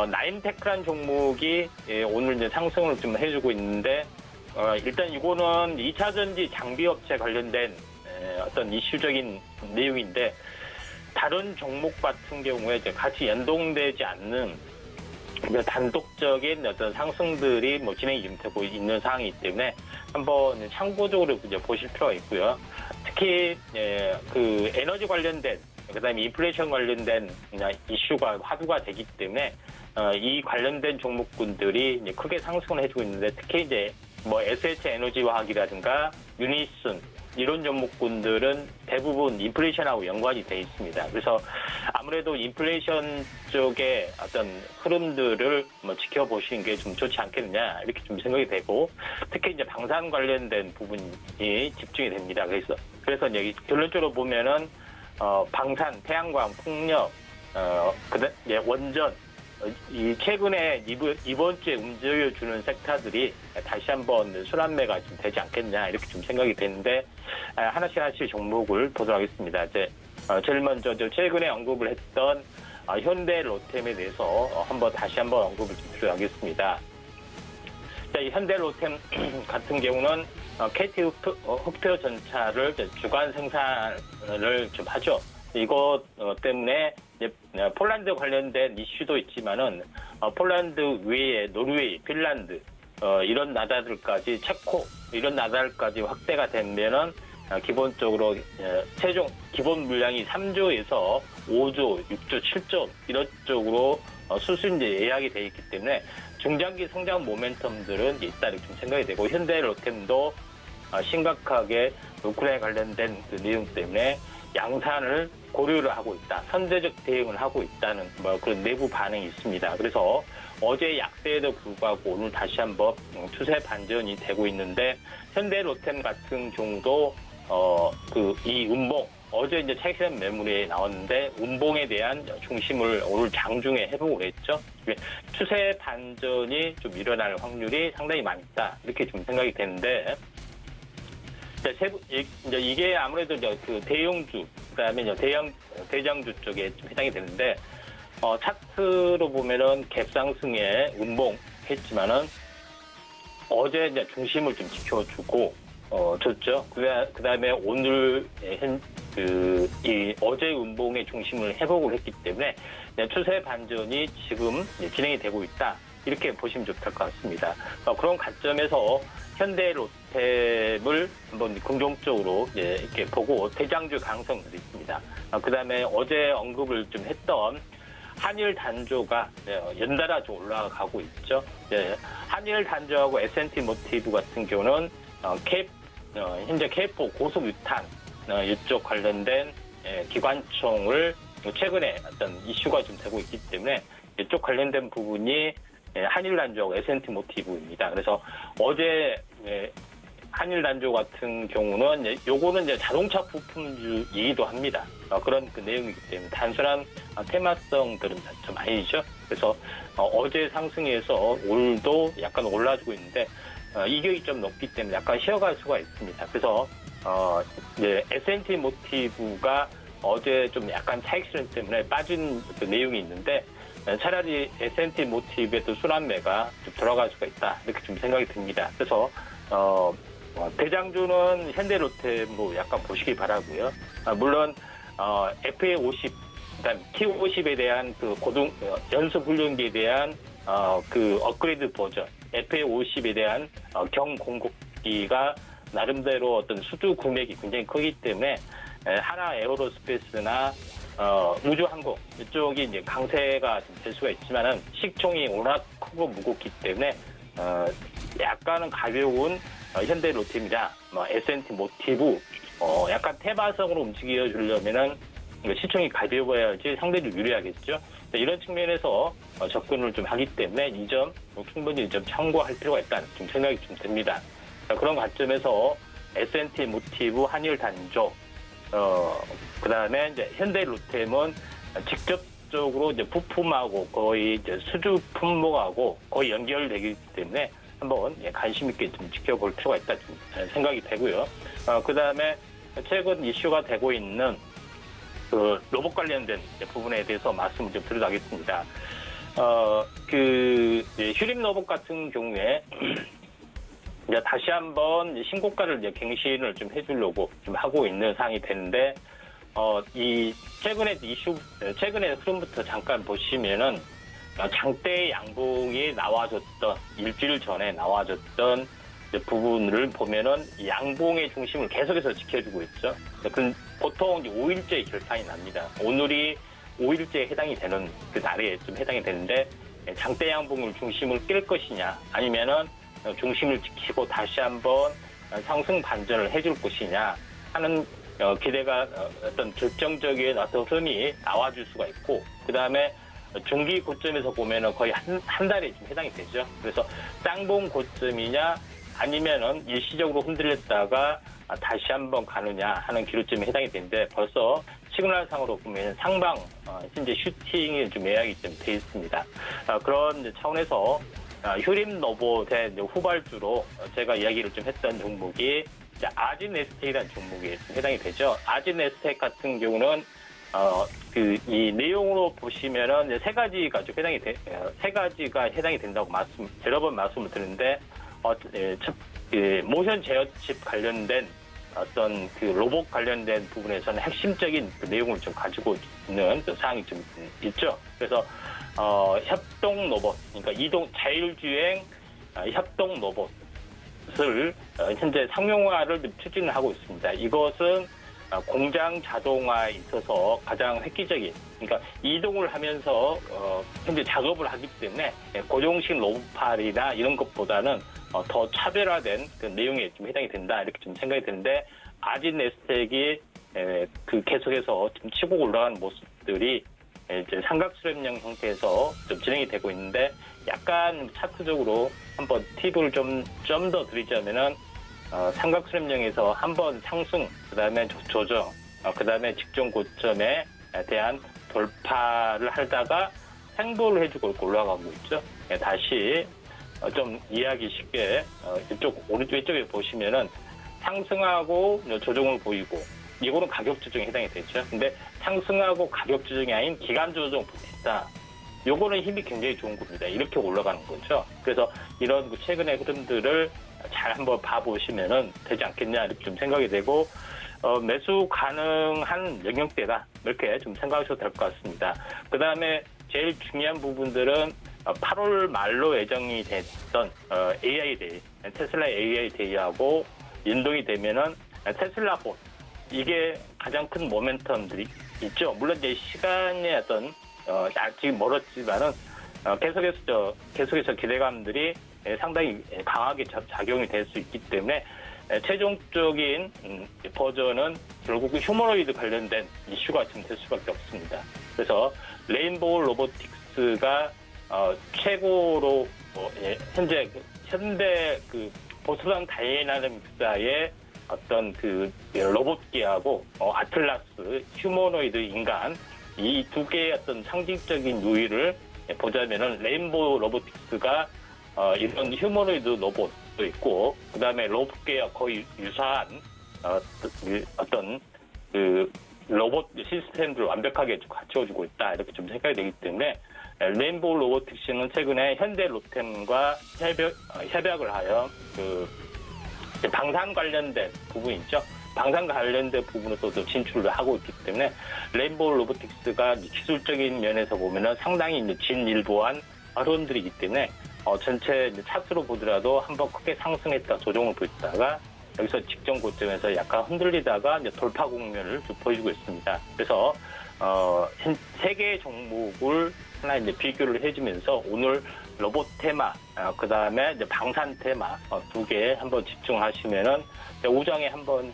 S4: 나인테크란 종목이 오늘 이제 상승을 좀 해주고 있는데, 일단 이거는 2차 전지 장비 업체 관련된 어떤 이슈적인 내용인데, 다른 종목 같은 경우에 이제 같이 연동되지 않는 단독적인 어떤 상승들이 뭐 진행이 되고 있는 상황이기 때문에 한번 참고적으로 이제 보실 필요가 있고요. 특히 그 에너지 관련된, 그다음에 인플레이션 관련된 이슈가 화두가 되기 때문에 이 관련된 종목군들이 이제 크게 상승을 해주고 있는데, 특히 이제 뭐 SH 에너지화학이라든가 유니슨 이런 종목군들은 대부분 인플레이션하고 연관이 돼 있습니다. 그래서 아무래도 인플레이션 쪽의 어떤 흐름들을 뭐 지켜보시는 게 좀 좋지 않겠느냐, 이렇게 좀 생각이 되고, 특히 이제 방산 관련된 부분이 집중이 됩니다. 그래서 이제 결론적으로 보면은 방산, 태양광, 풍력, 원전, 이 최근에 이번 주에 움직여주는 섹터들이 다시 한번 순환매가 좀 되지 않겠냐, 이렇게 좀 생각이 되는데, 하나씩 종목을 보도록 하겠습니다. 제일 먼저 최근에 언급을 했던 현대 로템에 대해서 다시 한번 언급을 좀 드리겠습니다. 이 현대 로템 같은 경우는 KT 흑표 전차를 주간 생산을 좀 하죠. 이것 때문에 폴란드 관련된 이슈도 있지만은 폴란드 외에 노르웨이, 핀란드 이런 나라들까지, 체코 이런 나라들까지 확대가 되면은 기본적으로 최종 기본 물량이 3조에서 5조, 6조, 7조 이런 쪽으로 수순이 예약이 돼 있기 때문에 중장기 성장 모멘텀들은 있다, 이렇게 좀 생각이 되고, 현대 로템도 심각하게 우크라이나 관련된 그 내용 때문에 양산을 고려를 하고 있다, 선제적 대응을 하고 있다는 그런 내부 반응이 있습니다. 그래서 어제 약세에도 불구하고 오늘 다시 한번 추세 반전이 되고 있는데, 현대 로템 같은 경우도 이 운봉, 어제 이제 차익실현 매물이 나왔는데 운봉에 대한 중심을 오늘 장중에 해보고 했죠. 추세 반전이 좀 일어날 확률이 상당히 많이 있다, 이렇게 좀 생각이 되는데, 이게 아무래도 그 대형주, 그다음에 대장주 쪽에 좀 해당이 되는데, 차트로 보면은 갭상승에 운봉했지만은 어제 이제 중심을 좀 지켜주고 줬죠. 그다음에 오늘 이 어제 운봉의 중심을 회복을 했기 때문에 추세 반전이 지금 진행이 되고 있다, 이렇게 보시면 좋을 것 같습니다. 그런 관점에서 현대 로템을 한번 긍정적으로 이렇게 보고 대장주 가능성들이 있습니다. 그다음에 어제 언급을 좀 했던 한일 단조가 연달아 좀 올라가고 있죠. 한일 단조하고 S&T 모티브 같은 경우는 현재 K4 고속 유탄 이쪽 관련된 기관총을 최근에 어떤 이슈가 좀 되고 있기 때문에 이쪽 관련된 부분이 한일 단조하고 S&T 모티브입니다. 그래서 어제 한일 단조 같은 경우는 요거는 이제 자동차 부품주이기도 합니다. 그런 그 내용이기 때문에 단순한 테마성들은 좀 아니죠. 그래서 어제 상승해서 오늘도 약간 올라주고 있는데, 이격이 좀 높기 때문에 약간 쉬어갈 수가 있습니다. 그래서 이제 S&T 모티브가 어제 좀 약간 차익 실현 때문에 빠진 그 내용이 있는데 차라리 S&T 모티브에 또 순환매가 좀 들어갈 수가 있다 이렇게 좀 생각이 듭니다. 그래서 대장주는 현대로테 뭐 약간 보시기 바라고요. 물론 FA50 그다음 T50에 대한 그 연습 훈련기에 대한 그 업그레이드 버전 FA50에 대한 경공급기가 나름대로 어떤 수주 금액이 굉장히 크기 때문에 하나 에어로스페이스나 우주항공 이쪽이 이제 강세가 될 수가 있지만은 식총이 워낙 크고 무겁기 때문에 약간은 가벼운 현대로테입니다. S&T 모티브 약간 테마성으로 움직여 주려면은 시총이 가벼워야지 상대적으로 유리하겠죠. 이런 측면에서 접근을 좀 하기 때문에 이 점 충분히 좀 참고할 필요가 있다는 좀 생각이 좀 듭니다. 그런 관점에서 S&T 모티브, 한일 단조, 그다음에 이제 현대로템은 직접적으로 이제 부품하고 거의 이제 수주 품목하고 거의 연결되기 때문에 한번 관심 있게 좀 지켜볼 필요가 있다 좀 생각이 되고요. 그다음에 최근 이슈가 되고 있는 그 로봇 관련된 부분에 대해서 말씀을 좀 드리겠습니다. 휴림 로봇 같은 경우에 이제 다시 한번 신고가를 이제 갱신을 좀 해주려고 좀 하고 있는 상황이 되는데, 이 최근의 흐름부터 잠깐 보시면은 장대 양봉이 나와줬던 일주일 전에 나와줬던 부분을 보면은 양봉의 중심을 계속해서 지켜주고 있죠. 보통 이제 5일째 결판이 납니다. 오늘이 5일째에 해당이 되는 그 날에 좀 해당이 되는데 장대 양봉을 중심을 깰 것이냐 아니면은 중심을 지키고 다시 한번 상승 반전을 해줄 것이냐 하는 기대가 어떤 결정적인 어떤 흐름이 나와줄 수가 있고 그 다음에 중기 고점에서 보면은 거의 한 달에 좀 해당이 되죠. 그래서 쌍봉 고점이냐 아니면은 일시적으로 흔들렸다가 다시 한번 가느냐 하는 기로점에 해당이 되는데 벌써 시그널상으로 보면 상방 현재 슈팅이 좀 예약이 좀 돼 있습니다. 그런 차원에서 휴림 로봇의 후발주로 제가 이야기를 좀 했던 종목이 아진 에스텍이라는 종목에 해당이 되죠. 아진 에스텍 같은 경우는 이 내용으로 보시면은 세 가지가 좀 세 가지가 해당이 된다고 여러 번 말씀을 드렸는데 모션 제어칩 관련된 어떤 그 로봇 관련된 부분에서는 핵심적인 그 내용을 좀 가지고 있는 그 사항이 좀 있죠. 그래서 협동 로봇, 그러니까 자율주행 협동 로봇을 현재 상용화를 추진을 하고 있습니다. 이것은 공장 자동화에 있어서 가장 획기적인, 그러니까 이동을 하면서 현재 작업을 하기 때문에 고정식 로봇팔이나 이런 것보다는 더 차별화된 그 내용에 좀 해당이 된다 이렇게 좀 생각이 드는데 아진 에스텍이 그 계속해서 좀 치고 올라가는 모습들이 이제 삼각 수렴형 형태에서 좀 진행이 되고 있는데 약간 차트적으로 한번 팁을 좀 더 드리자면은 삼각 수렴형에서 한번 상승, 그 다음에 조정, 그 다음에 직전 고점에 대한 돌파를 하다가 횡보를 해주고 올라가고 있죠. 다시 좀 이해하기 쉽게 오른쪽 왼쪽에 보시면은 상승하고 조정을 보이고 이거는 가격 조정에 해당이 되죠. 근데 상승하고 가격 조정이 아닌 기간 조정 붙었다. 요거는 힘이 굉장히 좋은 겁니다. 이렇게 올라가는 거죠. 그래서 이런 최근의 흐름들을 잘 한번 봐보시면은 되지 않겠냐 이렇게 좀 생각이 되고 매수 가능한 영역대다 이렇게 좀 생각하셔도 될 것 같습니다. 그 다음에 제일 중요한 부분들은 8월 말로 예정이 됐던 AI 데이, 테슬라 AI 데이하고 연동이 되면은 테슬라 봇 이게 가장 큰 모멘텀들이 있죠. 물론 이제 시간의 어떤 아직 멀었지만은 계속해서 기대감들이 상당히 강하게 작용이 될 수 있기 때문에 최종적인 버전은 결국 휴머노이드 관련된 이슈가 좀 될 수밖에 없습니다. 그래서 레인보우 로보틱스가 최고로 현재 현대 그 보스랑 다이나믹스의 어떤 그 로봇기하고 아틀라스 휴머노이드 인간 이 두 개의 어떤 상징적인 유의를 보자면은 레인보우 로보틱스가 이런 휴머노이드 로봇 또 있고, 그다음에 로봇계와 거의 유사한 어떤 그 로봇 시스템들을 완벽하게 갖춰주고 있다 이렇게 좀 생각이 되기 때문에 레인보우 로보틱스는 최근에 현대 로템과 협약을 하여 그 방산 관련된 부분 있죠. 방산 관련된 부분을 또 진출을 하고 있기 때문에 레인보우 로보틱스가 기술적인 면에서 보면은 상당히 이제 진일보한 어려움들이기 때문에 전체 이제 차트로 보더라도 한번 크게 상승했다 조정을 보였다가 여기서 직전 고점에서 약간 흔들리다가 이제 돌파 국면을 좀 보여주고 있습니다. 그래서 세 개의 종목을 하나 이제 비교를 해주면서 오늘 로봇 테마, 그 다음에 이제 방산 테마 두 개 한번 집중하시면은 오정에 한번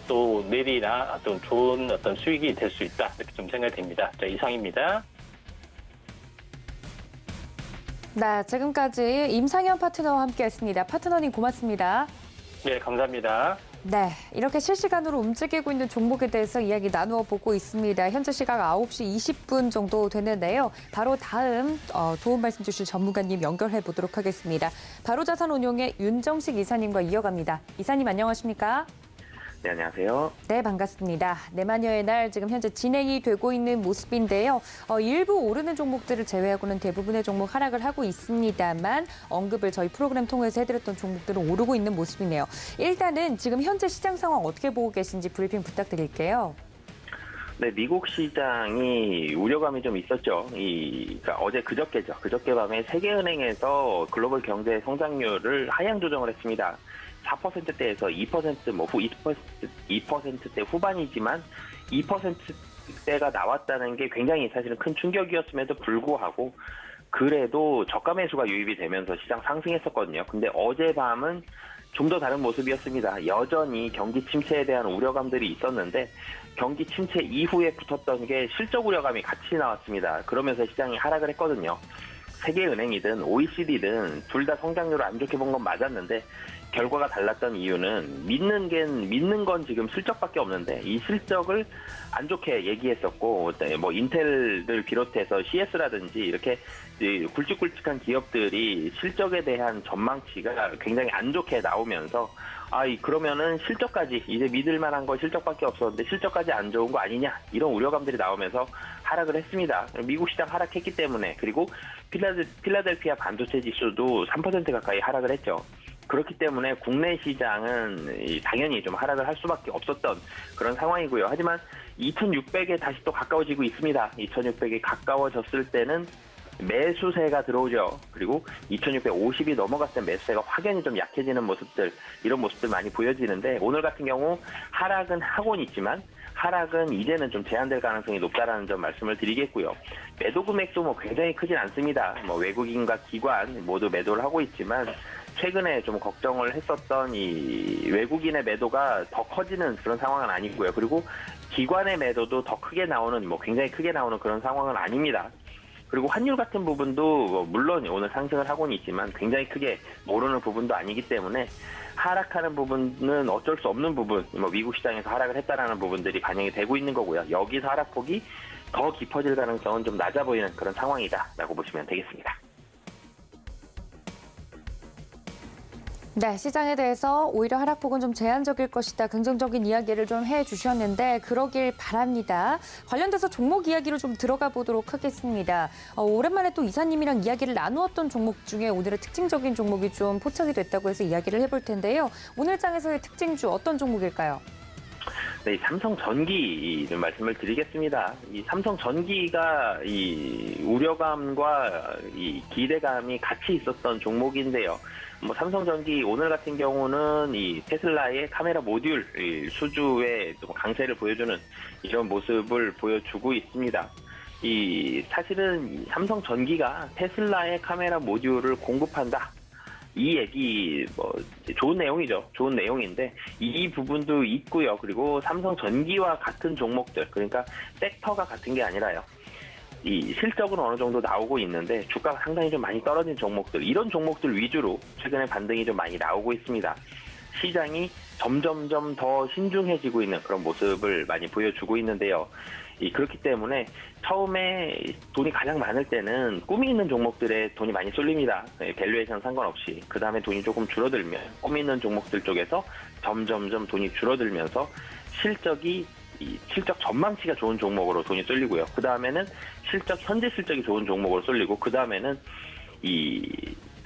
S4: 또 내리나 어떤 좋은 어떤 수익이 될 수 있다 이렇게 좀 생각이 됩니다. 자, 이상입니다.
S1: 네, 지금까지 임상현 파트너와 함께했습니다. 파트너님 고맙습니다.
S4: 네, 감사합니다.
S1: 네, 이렇게 실시간으로 움직이고 있는 종목에 대해서 이야기 나누어 보고 있습니다. 현재 시각 9시 20분 정도 되는데요. 바로 다음 도움 말씀 주실 전문가님 연결해 보도록 하겠습니다. 바로자산운용의 윤정식 이사님과 이어갑니다. 이사님 안녕하십니까?
S3: 네, 안녕하세요.
S1: 네, 반갑습니다. 내마녀의 날 지금 현재 진행이 되고 있는 모습인데요. 일부 오르는 종목들을 제외하고는 대부분의 종목 하락을 하고 있습니다만 언급을 저희 프로그램 통해서 해드렸던 종목들은 오르고 있는 모습이네요. 일단은 지금 현재 시장 상황 어떻게 보고 계신지 브리핑 부탁드릴게요.
S5: 네, 미국 시장이 우려감이 좀 있었죠. 그러니까 어제 그저께죠. 그저께 밤에 세계은행에서 글로벌 경제 성장률을 하향 조정을 했습니다. 4%대에서 2% 2%대 후반이지만 2%대가 나왔다는 게 굉장히 사실은 큰 충격이었음에도 불구하고 그래도 저가 매수가 유입이 되면서 시장 상승했었거든요. 근데 어젯밤은 좀 더 다른 모습이었습니다. 여전히 경기 침체에 대한 우려감들이 있었는데 경기 침체 이후에 붙었던 게 실적 우려감이 같이 나왔습니다. 그러면서 시장이 하락을 했거든요. 세계은행이든 OECD든 둘 다 성장률을 안 좋게 본 건 맞았는데 결과가 달랐던 이유는 믿는 건 지금 실적밖에 없는데 이 실적을 안 좋게 얘기했었고 뭐 인텔을 비롯해서 CS라든지 이렇게 굵직굵직한 기업들이 실적에 대한 전망치가 굉장히 안 좋게 나오면서 그러면은 실적까지 이제 믿을 만한 거 실적밖에 없었는데 실적까지 안 좋은 거 아니냐 이런 우려감들이 나오면서 하락을 했습니다. 미국 시장 하락했기 때문에 그리고 필라델피아 반도체 지수도 3% 가까이 하락을 했죠. 그렇기 때문에 국내 시장은 당연히 좀 하락을 할 수밖에 없었던 그런 상황이고요. 하지만 2600에 다시 또 가까워지고 있습니다. 2600에 가까워졌을 때는 매수세가 들어오죠. 그리고 2650이 넘어갔을 때 매수세가 확연히 좀 약해지는 모습들, 이런 모습들 많이 보여지는데 오늘 같은 경우 하락은 하고는 있지만 하락은 이제는 좀 제한될 가능성이 높다라는 점 말씀을 드리겠고요. 매도 금액도 뭐 굉장히 크진 않습니다. 뭐 외국인과 기관 모두 매도를 하고 있지만 최근에 좀 걱정을 했었던 이 외국인의 매도가 더 커지는 그런 상황은 아니고요. 그리고 기관의 매도도 더 크게 나오는 뭐 굉장히 크게 나오는 그런 상황은 아닙니다. 그리고 환율 같은 부분도 물론 오늘 상승을 하고는 있지만 굉장히 크게 모르는 부분도 아니기 때문에 하락하는 부분은 어쩔 수 없는 부분, 뭐 미국 시장에서 하락을 했다라는 부분들이 반영이 되고 있는 거고요. 여기서 하락폭이 더 깊어질 가능성은 좀 낮아 보이는 그런 상황이다라고 보시면 되겠습니다.
S1: 네, 시장에 대해서 오히려 하락폭은 좀 제한적일 것이다. 긍정적인 이야기를 좀 해주셨는데 그러길 바랍니다. 관련돼서 종목 이야기로 좀 들어가 보도록 하겠습니다. 오랜만에 또 이사님이랑 이야기를 나누었던 종목 중에 오늘의 특징적인 종목이 좀 포착이 됐다고 해서 이야기를 해볼 텐데요. 오늘 장에서의 특징주 어떤 종목일까요?
S5: 네, 삼성전기 좀 말씀을 드리겠습니다. 이 삼성전기가 이 우려감과 이 기대감이 같이 있었던 종목인데요. 뭐 삼성전기 오늘 같은 경우는 이 테슬라의 카메라 모듈 수주의 강세를 보여주는 이런 모습을 보여주고 있습니다. 사실은 삼성전기가 테슬라의 카메라 모듈을 공급한다. 이 얘기 좋은 내용이죠. 좋은 내용인데 이 부분도 있고요. 그리고 삼성전기와 같은 종목들, 그러니까 섹터가 같은 게 아니라요. 이 실적은 어느 정도 나오고 있는데 주가가 상당히 좀 많이 떨어진 종목들, 이런 종목들 위주로 최근에 반등이 좀 많이 나오고 있습니다. 시장이 점점점 더 신중해지고 있는 그런 모습을 많이 보여주고 있는데요. 그렇기 때문에 처음에 돈이 가장 많을 때는 꿈이 있는 종목들에 돈이 많이 쏠립니다. 밸류에이션 상관없이. 그 다음에 돈이 조금 줄어들면 꿈이 있는 종목들 쪽에서 점점점 돈이 줄어들면서 실적 전망치가 좋은 종목으로 돈이 쏠리고요. 그 다음에는 현재 실적이 좋은 종목으로 쏠리고, 그 다음에는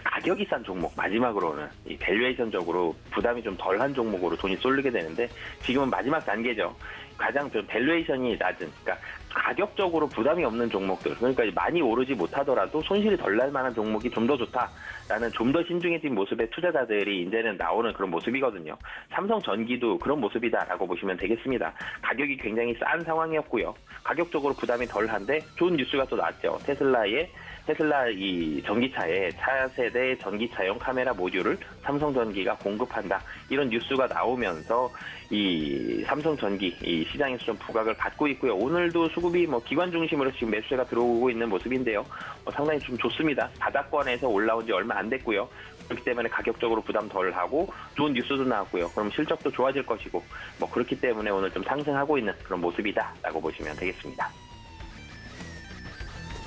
S5: 가격이 싼 종목, 마지막으로는 밸류에이션적으로 부담이 좀 덜한 종목으로 돈이 쏠리게 되는데, 지금은 마지막 단계죠. 가장 좀 밸류에이션이 낮은, 그러니까 가격적으로 부담이 없는 종목들, 그러니까 많이 오르지 못하더라도 손실이 덜 날 만한 종목이 좀 더 좋다라는 좀 더 신중해진 모습의 투자자들이 이제는 나오는 그런 모습이거든요. 삼성전기도 그런 모습이다라고 보시면 되겠습니다. 가격이 굉장히 싼 상황이었고요. 가격적으로 부담이 덜한데 좋은 뉴스가 또 나왔죠. 테슬라 이 전기차에 차세대 전기차용 카메라 모듈을 삼성전기가 공급한다. 이런 뉴스가 나오면서 이 삼성전기 이 시장에서 좀 부각을 받고 있고요. 오늘도 수급이 기관 중심으로 지금 매수세가 들어오고 있는 모습인데요. 상당히 좀 좋습니다. 바닥권에서 올라온 지 얼마 안 됐고요. 그렇기 때문에 가격적으로 부담 덜하고 좋은 뉴스도 나왔고요. 그럼 실적도 좋아질 것이고 그렇기 때문에 오늘 좀 상승하고 있는 그런 모습이다라고 보시면 되겠습니다.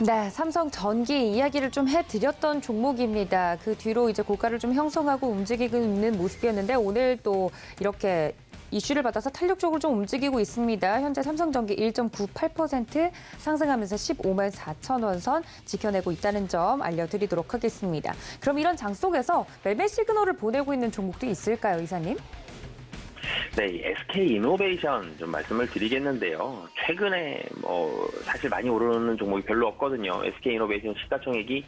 S1: 네, 삼성전기 이야기를 좀 해드렸던 종목입니다. 그 뒤로 이제 고가를 좀 형성하고 움직이고 있는 모습이었는데 오늘 또 이렇게 이슈를 받아서 탄력적으로 좀 움직이고 있습니다. 현재 삼성전기 1.98% 상승하면서 15만 4천 원 선 지켜내고 있다는 점 알려드리도록 하겠습니다. 그럼 이런 장 속에서 매매 시그널을 보내고 있는 종목도 있을까요, 이사님?
S5: 네, SK이노베이션 좀 말씀을 드리겠는데요. 최근에 사실 많이 오르는 종목이 별로 없거든요. SK이노베이션 시가총액이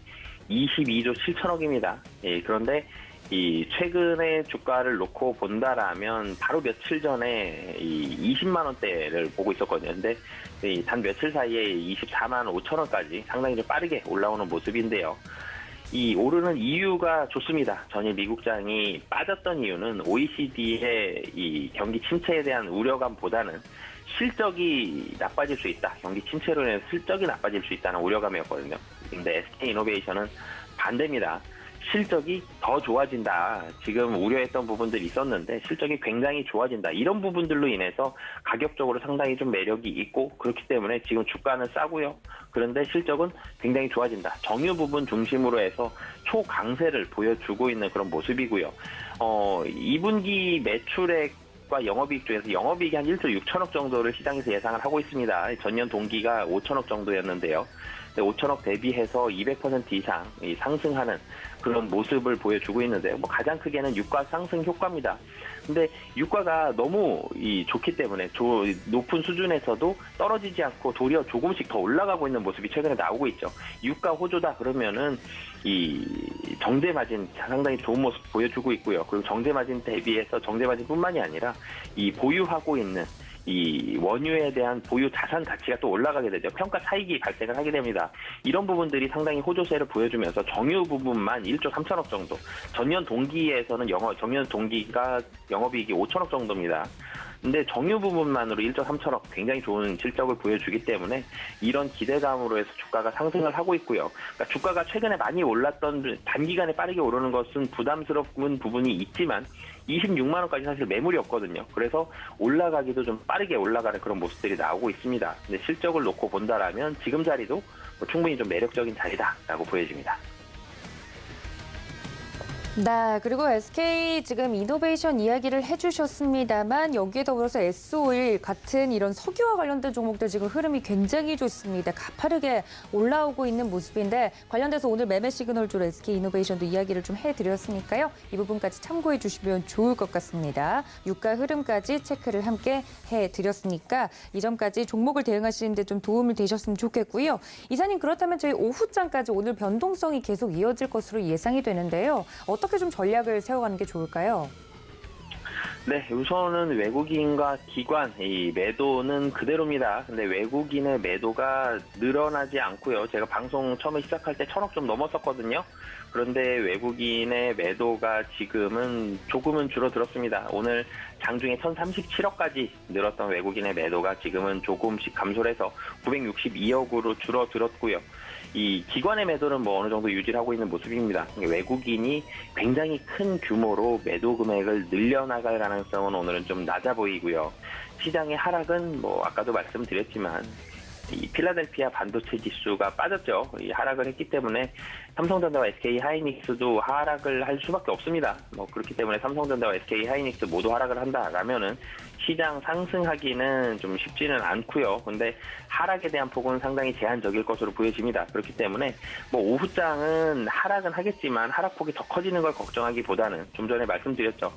S5: 22조 7천억입니다. 그런데 최근에 주가를 놓고 본다라면 바로 며칠 전에 20만 원대를 보고 있었거든요. 근데 단 며칠 사이에 24만 5천 원까지 상당히 좀 빠르게 올라오는 모습인데요. 오르는 이유가 좋습니다. 전일 미국장이 빠졌던 이유는 OECD의 이 경기 침체에 대한 우려감보다는 실적이 나빠질 수 있다. 경기 침체로 인해서 실적이 나빠질 수 있다는 우려감이었거든요. 근데 SK이노베이션은 반대입니다. 실적이 더 좋아진다. 지금 우려했던 부분들이 있었는데 실적이 굉장히 좋아진다. 이런 부분들로 인해서 가격적으로 상당히 좀 매력이 있고 그렇기 때문에 지금 주가는 싸고요. 그런데 실적은 굉장히 좋아진다. 정유 부분 중심으로 해서 초강세를 보여주고 있는 그런 모습이고요. 2분기 매출액과 영업이익 중에서 영업이익이 한 1조 6천억 정도를 시장에서 예상을 하고 있습니다. 전년 동기가 5천억 정도였는데요. 5천억 대비해서 200% 이상 상승하는 그런 모습을 보여주고 있는데 가장 크게는 유가 상승 효과입니다. 근데 유가가 너무 좋기 때문에 높은 수준에서도 떨어지지 않고 도리어 조금씩 더 올라가고 있는 모습이 최근에 나오고 있죠. 유가 호조다 그러면은 정제 마진 상당히 좋은 모습 보여주고 있고요. 그리고 정제 마진 대비해서 정제 마진뿐만이 아니라 보유하고 있는 원유에 대한 보유 자산 가치가 또 올라가게 되죠. 평가 차익이 발생을 하게 됩니다. 이런 부분들이 상당히 호조세를 보여주면서 정유 부분만 1조 3천억 정도. 전년 동기에서는 전년 동기가 영업이익이 5천억 정도입니다. 근데 정유 부분만으로 1조 3천억 굉장히 좋은 실적을 보여주기 때문에 이런 기대감으로 해서 주가가 상승을 하고 있고요. 그러니까 주가가 최근에 많이 올랐던 단기간에 빠르게 오르는 것은 부담스러운 부분이 있지만 26만 원까지 사실 매물이었거든요. 그래서 올라가기도 좀 빠르게 올라가는 그런 모습들이 나오고 있습니다. 근데 실적을 놓고 본다라면 지금 자리도 충분히 좀 매력적인 자리다라고 보여집니다.
S1: 네, 그리고 SK 지금 이노베이션 이야기를 해주셨습니다만 여기에 더불어서 S-오일 같은 이런 석유와 관련된 종목들 지금 흐름이 굉장히 좋습니다. 가파르게 올라오고 있는 모습인데 관련돼서 오늘 매매 시그널주로 SK 이노베이션도 이야기를 좀 해드렸으니까요. 이 부분까지 참고해 주시면 좋을 것 같습니다. 유가 흐름까지 체크를 함께 해드렸으니까 이 점까지 종목을 대응하시는 데 좀 도움이 되셨으면 좋겠고요. 이사님 그렇다면 저희 오후장까지 오늘 변동성이 계속 이어질 것으로 예상이 되는데요. 어떻게 좀 전략을 세워가는 게 좋을까요?
S5: 네, 우선은 외국인과 기관 이 매도는 그대로입니다. 근데 외국인의 매도가 늘어나지 않고요. 제가 방송 처음에 시작할 때 1,000억 좀 넘었었거든요. 그런데 외국인의 매도가 지금은 조금은 줄어들었습니다. 오늘 장중에 1,037억까지 늘었던 외국인의 매도가 지금은 조금씩 감소를 해서 962억으로 줄어들었고요. 이 기관의 매도는 뭐 어느 정도 유지를 하고 있는 모습입니다. 외국인이 굉장히 큰 규모로 매도 금액을 늘려나갈 가능성은 오늘은 좀 낮아 보이고요. 시장의 하락은 뭐 아까도 말씀드렸지만 이 필라델피아 반도체 지수가 빠졌죠. 이 하락을 했기 때문에 삼성전자와 SK 하이닉스도 하락을 할 수밖에 없습니다. 뭐 그렇기 때문에 삼성전자와 SK 하이닉스 모두 하락을 한다라면은 시장 상승하기는 좀 쉽지는 않고요. 근데 하락에 대한 폭은 상당히 제한적일 것으로 보여집니다. 그렇기 때문에 뭐 오후장은 하락은 하겠지만 하락폭이 더 커지는 걸 걱정하기보다는 좀 전에 말씀드렸죠.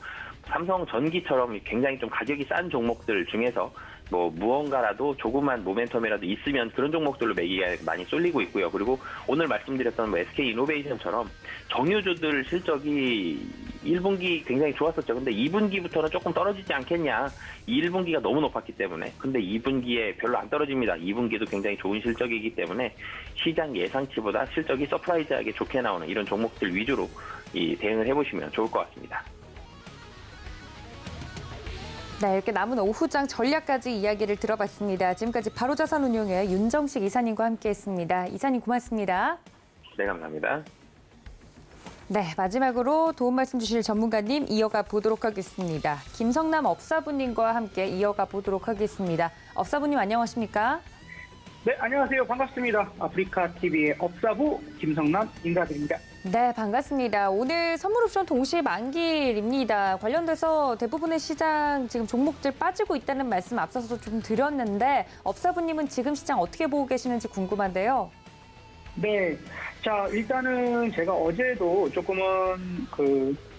S5: 삼성전기처럼 굉장히 좀 가격이 싼 종목들 중에서 뭐 무언가라도 조그만 모멘텀이라도 있으면 그런 종목들로 매기가 많이 쏠리고 있고요. 그리고 오늘 말씀드렸던 뭐 SK이노베이션처럼 정유주들 실적이 1분기 굉장히 좋았었죠. 근데 2분기부터는 조금 떨어지지 않겠냐. 1분기가 너무 높았기 때문에. 근데 2분기에 별로 안 떨어집니다. 2분기도 굉장히 좋은 실적이기 때문에 시장 예상치보다 실적이 서프라이즈하게 좋게 나오는 이런 종목들 위주로 대응을 해보시면 좋을 것 같습니다.
S1: 네, 이렇게 남은 오후장 전략까지 이야기를 들어봤습니다. 지금까지 바로자산운용의 윤정식 이사님과 함께했습니다. 이사님 고맙습니다.
S5: 네, 감사합니다.
S1: 네, 마지막으로 도움 말씀 주실 전문가님 이어가 보도록 하겠습니다. 김성남 업사부님과 함께 이어가 보도록 하겠습니다. 업사부님 안녕하십니까?
S6: 네, 안녕하세요. 반갑습니다. 아프리카TV의 업사부 김성남 인사드립니다.
S1: 네, 반갑습니다. 오늘 선물옵션 동시 만기일입니다. 관련돼서 대부분의 시장 지금 종목들 빠지고 있다는 말씀 앞서서 좀 드렸는데 업사부님은 지금 시장 어떻게 보고 계시는지 궁금한데요.
S6: 네, 자 일단은 제가 어제도 조금은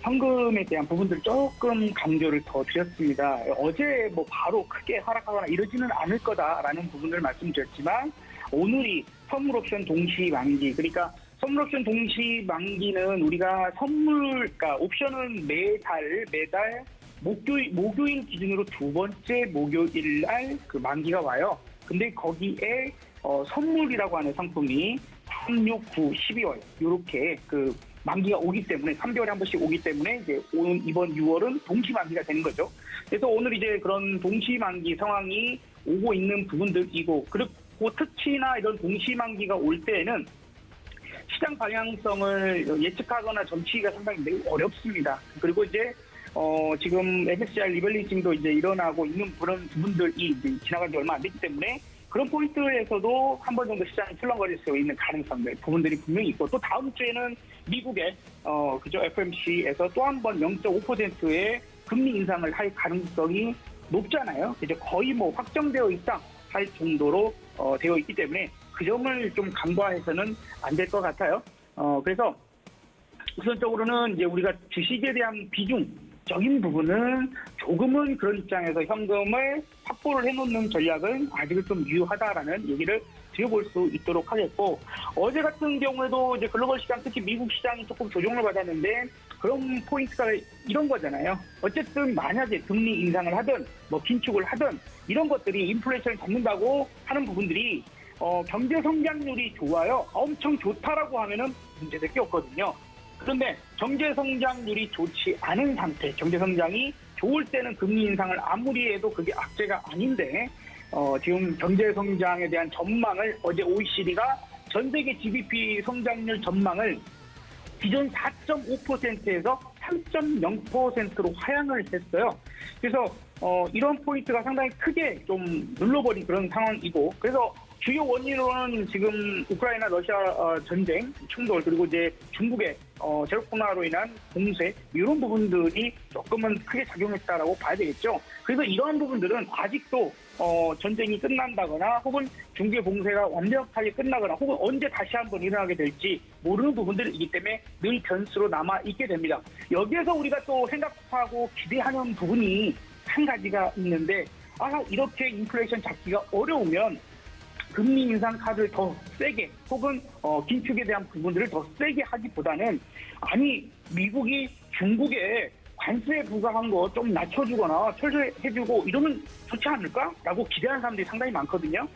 S6: 현금에 대한 부분들 조금 강조를 더 드렸습니다. 어제 뭐 바로 크게 하락하거나 이러지는 않을 거다라는 부분을 말씀드렸지만 오늘이 선물옵션 동시 만기, 그러니까 선물옵션 동시 만기는 우리가 그러니까 옵션은 매달 목요일 기준으로 두 번째 목요일 날 그 만기가 와요. 근데 거기에 선물이라고 하는 상품이 3, 6, 9, 12월 이렇게 그 만기가 오기 때문에 3개월에 한 번씩 오기 때문에 이제 이번 6월은 동시 만기가 되는 거죠. 그래서 오늘 이제 그런 동시 만기 상황이 오고 있는 부분들이고, 그리고 특히나 이런 동시 만기가 올 때에는 시장 방향성을 예측하거나 점치기가 상당히 매우 어렵습니다. 그리고 이제 지금 MSCI 리밸런싱도 이제 일어나고 있는 그런 부분들이 이제 지나간 지 얼마 안 됐기 때문에 그런 포인트에서도 한 번 정도 시장이 출렁거릴 수 있는 가능성들 부분들이 분명히 있고, 또 다음 주에는 미국의 FOMC에서 또 한 번 0.5%의 금리 인상을 할 가능성이 높잖아요. 이제 거의 뭐 확정되어 있다 할 정도로 되어 있기 때문에 그 점을 좀 간과해서는 안 될 것 같아요. 그래서 우선적으로는 이제 우리가 주식에 대한 비중적인 부분은 조금은 그런 입장에서 현금을 확보를 해놓는 전략은 아직은 좀 유효하다라는 얘기를 드려볼 수 있도록 하겠고, 어제 같은 경우에도 이제 글로벌 시장, 특히 미국 시장이 조금 조정을 받았는데 그런 포인트가 이런 거잖아요. 어쨌든 만약에 금리 인상을 하든 뭐 긴축을 하든 이런 것들이 인플레이션을 잡는다고 하는 부분들이 경제 성장률이 좋아요. 엄청 좋다라고 하면은 문제될 게 없거든요. 그런데 경제 성장률이 좋지 않은 상태, 경제 성장이 좋을 때는 금리 인상을 아무리 해도 그게 악재가 아닌데 지금 경제 성장에 대한 전망을 어제 OECD가 전 세계 GDP 성장률 전망을 기존 4.5%에서 3.0%로 하향을 했어요. 그래서 이런 포인트가 상당히 크게 좀 눌러버린 그런 상황이고, 그래서 주요 원인으로는 지금 우크라이나 러시아 전쟁 충돌, 그리고 이제 중국의 제로 코로나로 인한 봉쇄, 이런 부분들이 조금은 크게 작용했다라고 봐야 되겠죠. 그래서 이러한 부분들은 아직도 전쟁이 끝난다거나 혹은 중국의 봉쇄가 완벽하게 끝나거나 혹은 언제 다시 한번 일어나게 될지 모르는 부분들이기 때문에 늘 변수로 남아 있게 됩니다. 여기에서 우리가 또 생각하고 기대하는 부분이 한 가지가 있는데, 이렇게 인플레이션 잡기가 어려우면 금리 인상 카드를 더 세게 혹은 긴축에 대한 부분들을 더 세게 하기보다는 미국이 중국에 관세에 불과한 거 좀 낮춰주거나 철저해주고 이러면 좋지 않을까라고 기대하는 사람들이 상당히 많거든요.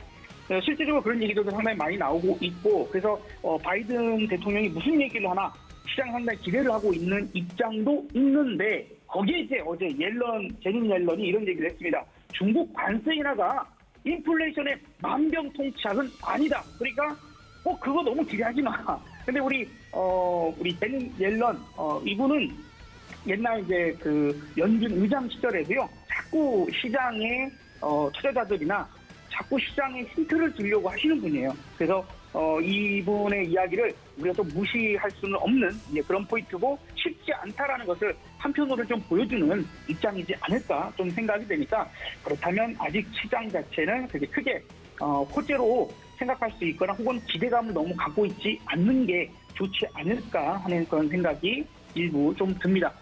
S6: 실제적으로 그런 얘기들도 상당히 많이 나오고 있고, 그래서 바이든 대통령이 무슨 얘기를 하나 시장 상당히 기대를 하고 있는 입장도 있는데 거기에 이제 어제 제닛 옐런이 이런 얘기를 했습니다. 중국 관세 인하가 인플레이션의 만병통치약은 아니다. 그러니까 그거 너무 기대하지 마. 근데 우리 제닛 옐런 이분은 옛날 이제 그 연준 의장 시절에도요. 자꾸 시장에 투자자들이나 자꾸 시장에 힌트를 주려고 하시는 분이에요. 그래서 이분의 이야기를 우리가 좀 무시할 수는 없는 그런 포인트고 쉽지 않다라는 것을 한편으로 좀 보여주는 입장이지 않을까 좀 생각이 되니까 그렇다면 아직 시장 자체는 그렇게 크게 호재로 생각할 수 있거나 혹은 기대감을 너무 갖고 있지 않는 게 좋지 않을까 하는 그런 생각이 일부 좀 듭니다.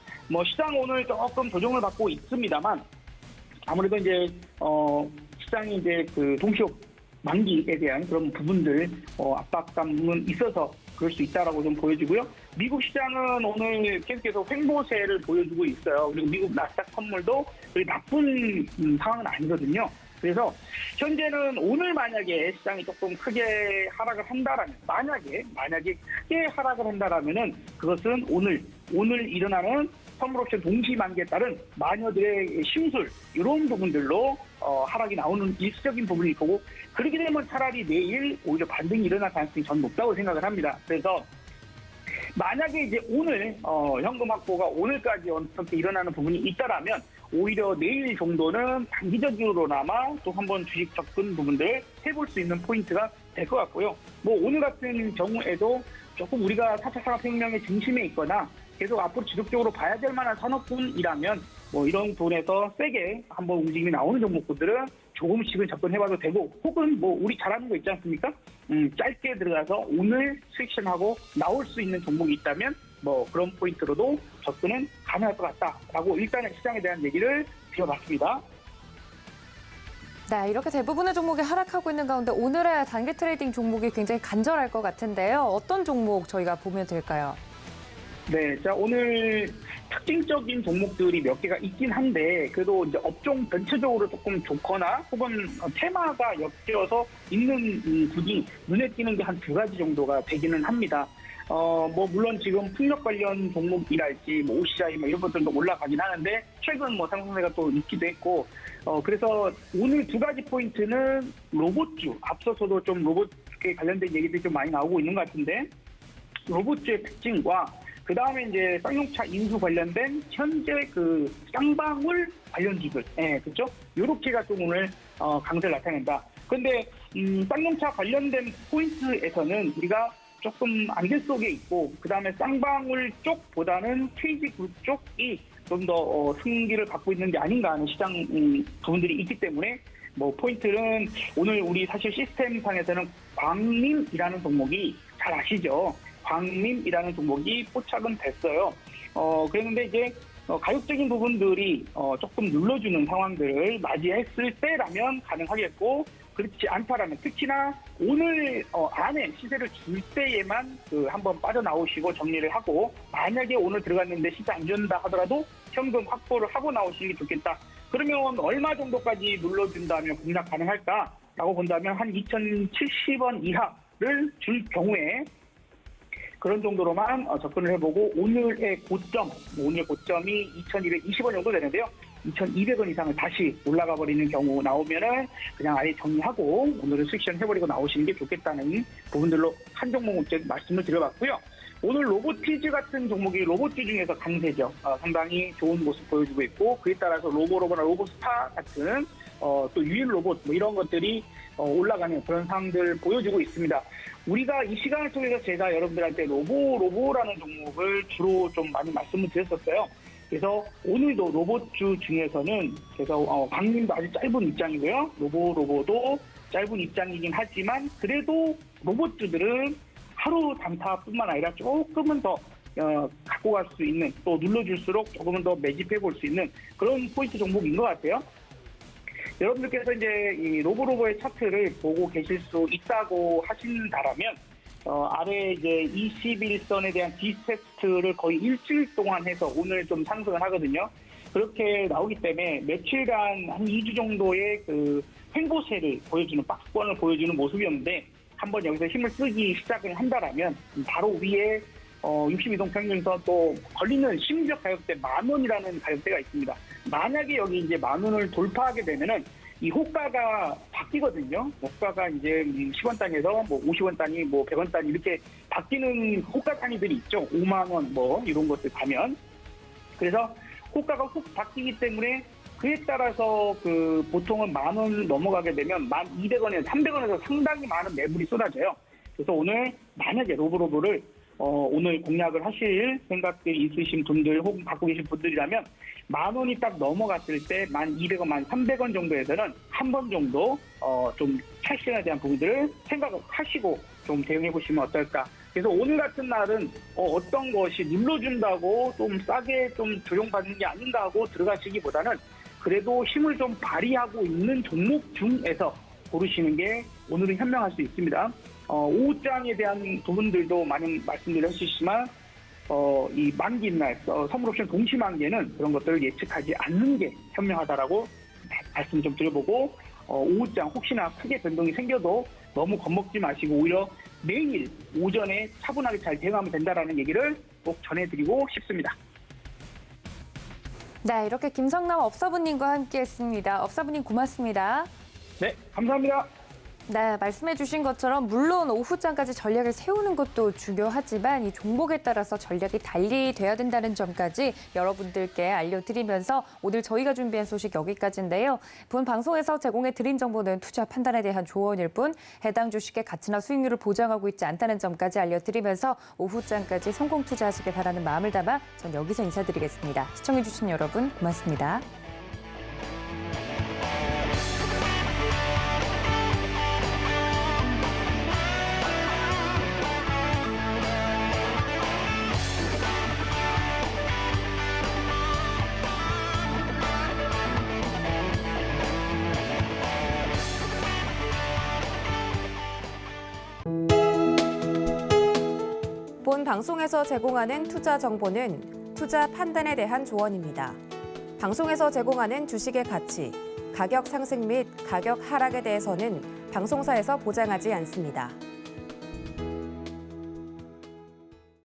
S6: 시장 오늘 조금 조정을 받고 있습니다만 아무래도 이제 시장이 이제 그 동시효 만기에 대한 그런 부분들 압박감은 있어서 그럴 수 있다라고 좀 보여지고요. 미국 시장은 오늘 계속해서 횡보세를 보여주고 있어요. 그리고 미국 나스닥 선물도 그리 나쁜 상황은 아니거든요. 그래서 현재는 오늘 만약에 시장이 조금 크게 하락을 한다라면 만약에 크게 하락을 한다라면은 그것은 오늘 일어나는 선물옵션 동시 만기에 따른 마녀들의 심술 이런 부분들로 하락이 나오는 일시적인 부분이 있고 그렇게 되면 차라리 내일 오히려 반등이 일어날 가능성이 전 높다고 생각을 합니다. 그래서 만약에 이제 오늘 현금 확보가 오늘까지 어떻게 일어나는 부분이 있다라면 오히려 내일 정도는 단기적으로나마 또 한번 주식 접근 부분들 해볼 수 있는 포인트가 될 것 같고요. 오늘 같은 경우에도 조금 우리가 4차 산업혁명의 중심에 있거나 계속 앞으로 지속적으로 봐야 될 만한 산업군이라면 이런 부분에서 세게 한번 움직임이 나오는 종목들은 조금씩은 접근해봐도 되고 혹은 우리 잘하는 거 있지 않습니까? 짧게 들어가서 오늘 수익션하고 나올 수 있는 종목이 있다면 그런 포인트로도 접근은 가능할 것 같다라고 일단은 시장에 대한 얘기를 드려봤습니다.
S1: 네, 이렇게 대부분의 종목이 하락하고 있는 가운데 오늘의 단기 트레이딩 종목이 굉장히 간절할 것 같은데요. 어떤 종목 저희가 보면 될까요?
S6: 네, 자 오늘 특징적인 종목들이 몇 개가 있긴 한데 그래도 이제 업종 전체적으로 조금 좋거나 혹은 테마가 엮여서 있는 분이 눈에 띄는 게 한 2가지 정도가 되기는 합니다. 물론 지금 풍력 관련 종목이랄지 OCI 이런 것들도 올라가긴 하는데 최근 상승세가 또 있기도 했고 그래서 오늘 2가지 포인트는 로봇주 앞서서도 좀 로봇에 관련된 얘기들이 좀 많이 나오고 있는 것 같은데 로봇주의 특징과 그 다음에 이제 쌍용차 인수 관련된 현재 그 쌍방울 관련주들, 그렇죠? 요렇게가 좀 오늘 강세를 나타낸다. 그런데 쌍용차 관련된 포인트에서는 우리가 조금 안개 속에 있고 그 다음에 쌍방울 쪽보다는 KG그룹 쪽이 좀 더 승기를 갖고 있는 게 아닌가 하는 시장 부분들이 있기 때문에 포인트는 오늘 우리 사실 시스템상에서는 광림이라는 종목이 잘 아시죠? 광림이라는 종목이 포착은 됐어요. 그랬는데 이제 가격적인 부분들이 조금 눌러주는 상황들을 맞이했을 때라면 가능하겠고 그렇지 않다라면 특히나 오늘 안에 시세를 줄 때에만 한번 빠져나오시고 정리를 하고 만약에 오늘 들어갔는데 시세 안 준다 하더라도 현금 확보를 하고 나오시는 게 좋겠다. 그러면 얼마 정도까지 눌러준다면 공략 가능할까라고 본다면 한 2,070원 이하를 줄 경우에 그런 정도로만 접근을 해보고 오늘의 고점이 2,220원 정도 되는데요. 2,200원 이상을 다시 올라가 버리는 경우 나오면은 그냥 아예 정리하고 오늘은 수익션 해버리고 나오시는 게 좋겠다는 부분들로 한 종목 말씀을 드려봤고요. 오늘 로보티즈 같은 종목이 로봇주 중에서 강세죠. 상당히 좋은 모습 보여주고 있고 그에 따라서 로보로보나 로보스타 같은 또 유일 로봇 이런 것들이 올라가는 그런 상황들 보여주고 있습니다. 우리가 이 시간을 통해서 제가 여러분들한테 로보라는 종목을 주로 좀 많이 말씀을 드렸었어요. 그래서 오늘도 로봇주 중에서는 그래서 광림도 아주 짧은 입장이고요. 로보도 짧은 입장이긴 하지만 그래도 로봇주들은 하루 단타뿐만 아니라 조금은 더 갖고 갈 수 있는 또 눌러줄수록 조금은 더 매집해 볼 수 있는 그런 포인트 종목인 것 같아요. 여러분들께서 이제 이 로보의 차트를 보고 계실 수 있다고 하신다라면 아래 이제 21선에 대한 디스테스트를 거의 일주일 동안 해서 오늘 좀 상승을 하거든요. 그렇게 나오기 때문에 며칠간 한 2주 정도의 그 횡보세를 보여주는 박스권을 보여주는 모습이었는데 한번 여기서 힘을 쓰기 시작을 한다라면 바로 위에 62동 평균에서 또 걸리는 심리적 가격대 10,000원이라는 가격대가 있습니다. 만약에 여기 이제 10,000원을 돌파하게 되면은 이 호가가 바뀌거든요. 호가가 이제 10원 단위에서 뭐 50원 단위, 뭐 100원 단위 이렇게 바뀌는 호가 단위들이 있죠. 5만 원 뭐 이런 것들 가면. 그래서 호가가 훅 바뀌기 때문에 그에 따라서 그 보통은 10,000원을 넘어가게 되면 1,200원에서 300원에서 상당히 많은 매물이 쏟아져요. 그래서 오늘 만약에 로브로브를 오늘 공략을 하실 생각들이 있으신 분들 혹은 갖고 계신 분들이라면 10,000원이 딱 넘어갔을 때 1,200원, 1,300원 정도에서는 한 번 정도 좀 차익실현에 대한 부분들을 생각을 하시고 좀 대응해 보시면 어떨까. 그래서 오늘 같은 날은 어떤 것이 눌러준다고 좀 싸게 좀 조정받는 게 아닌가 하고 들어가시기보다는 그래도 힘을 좀 발휘하고 있는 종목 중에서 고르시는 게 오늘은 현명할 수 있습니다. 오후장에 대한 부분들도 많이 말씀드릴 수 있지만 이 만기 날 선물옵션 동시 만기에는 그런 것들을 예측하지 않는 게 현명하다라고 말씀 좀 드려보고 오후장 혹시나 크게 변동이 생겨도 너무 겁먹지 마시고 오히려 내일 오전에 차분하게 잘 대응하면 된다라는 얘기를 꼭 전해드리고 싶습니다.
S1: 네, 이렇게 김성남 업사부님과 함께했습니다. 업사부님 고맙습니다.
S6: 네, 감사합니다.
S1: 네, 말씀해 주신 것처럼 물론 오후장까지 전략을 세우는 것도 중요하지만 이 종목에 따라서 전략이 달리 돼야 된다는 점까지 여러분들께 알려드리면서 오늘 저희가 준비한 소식 여기까지인데요. 본 방송에서 제공해 드린 정보는 투자 판단에 대한 조언일 뿐 해당 주식의 가치나 수익률을 보장하고 있지 않다는 점까지 알려드리면서 오후장까지 성공 투자하시길 바라는 마음을 담아 전 여기서 인사드리겠습니다. 시청해 주신 여러분 고맙습니다.
S7: 본 방송에서 제공하는 투자 정보는 투자 판단에 대한 조언입니다. 방송에서 제공하는 주식의 가치, 가격 상승 및 가격 하락에 대해서는 방송사에서 보장하지 않습니다.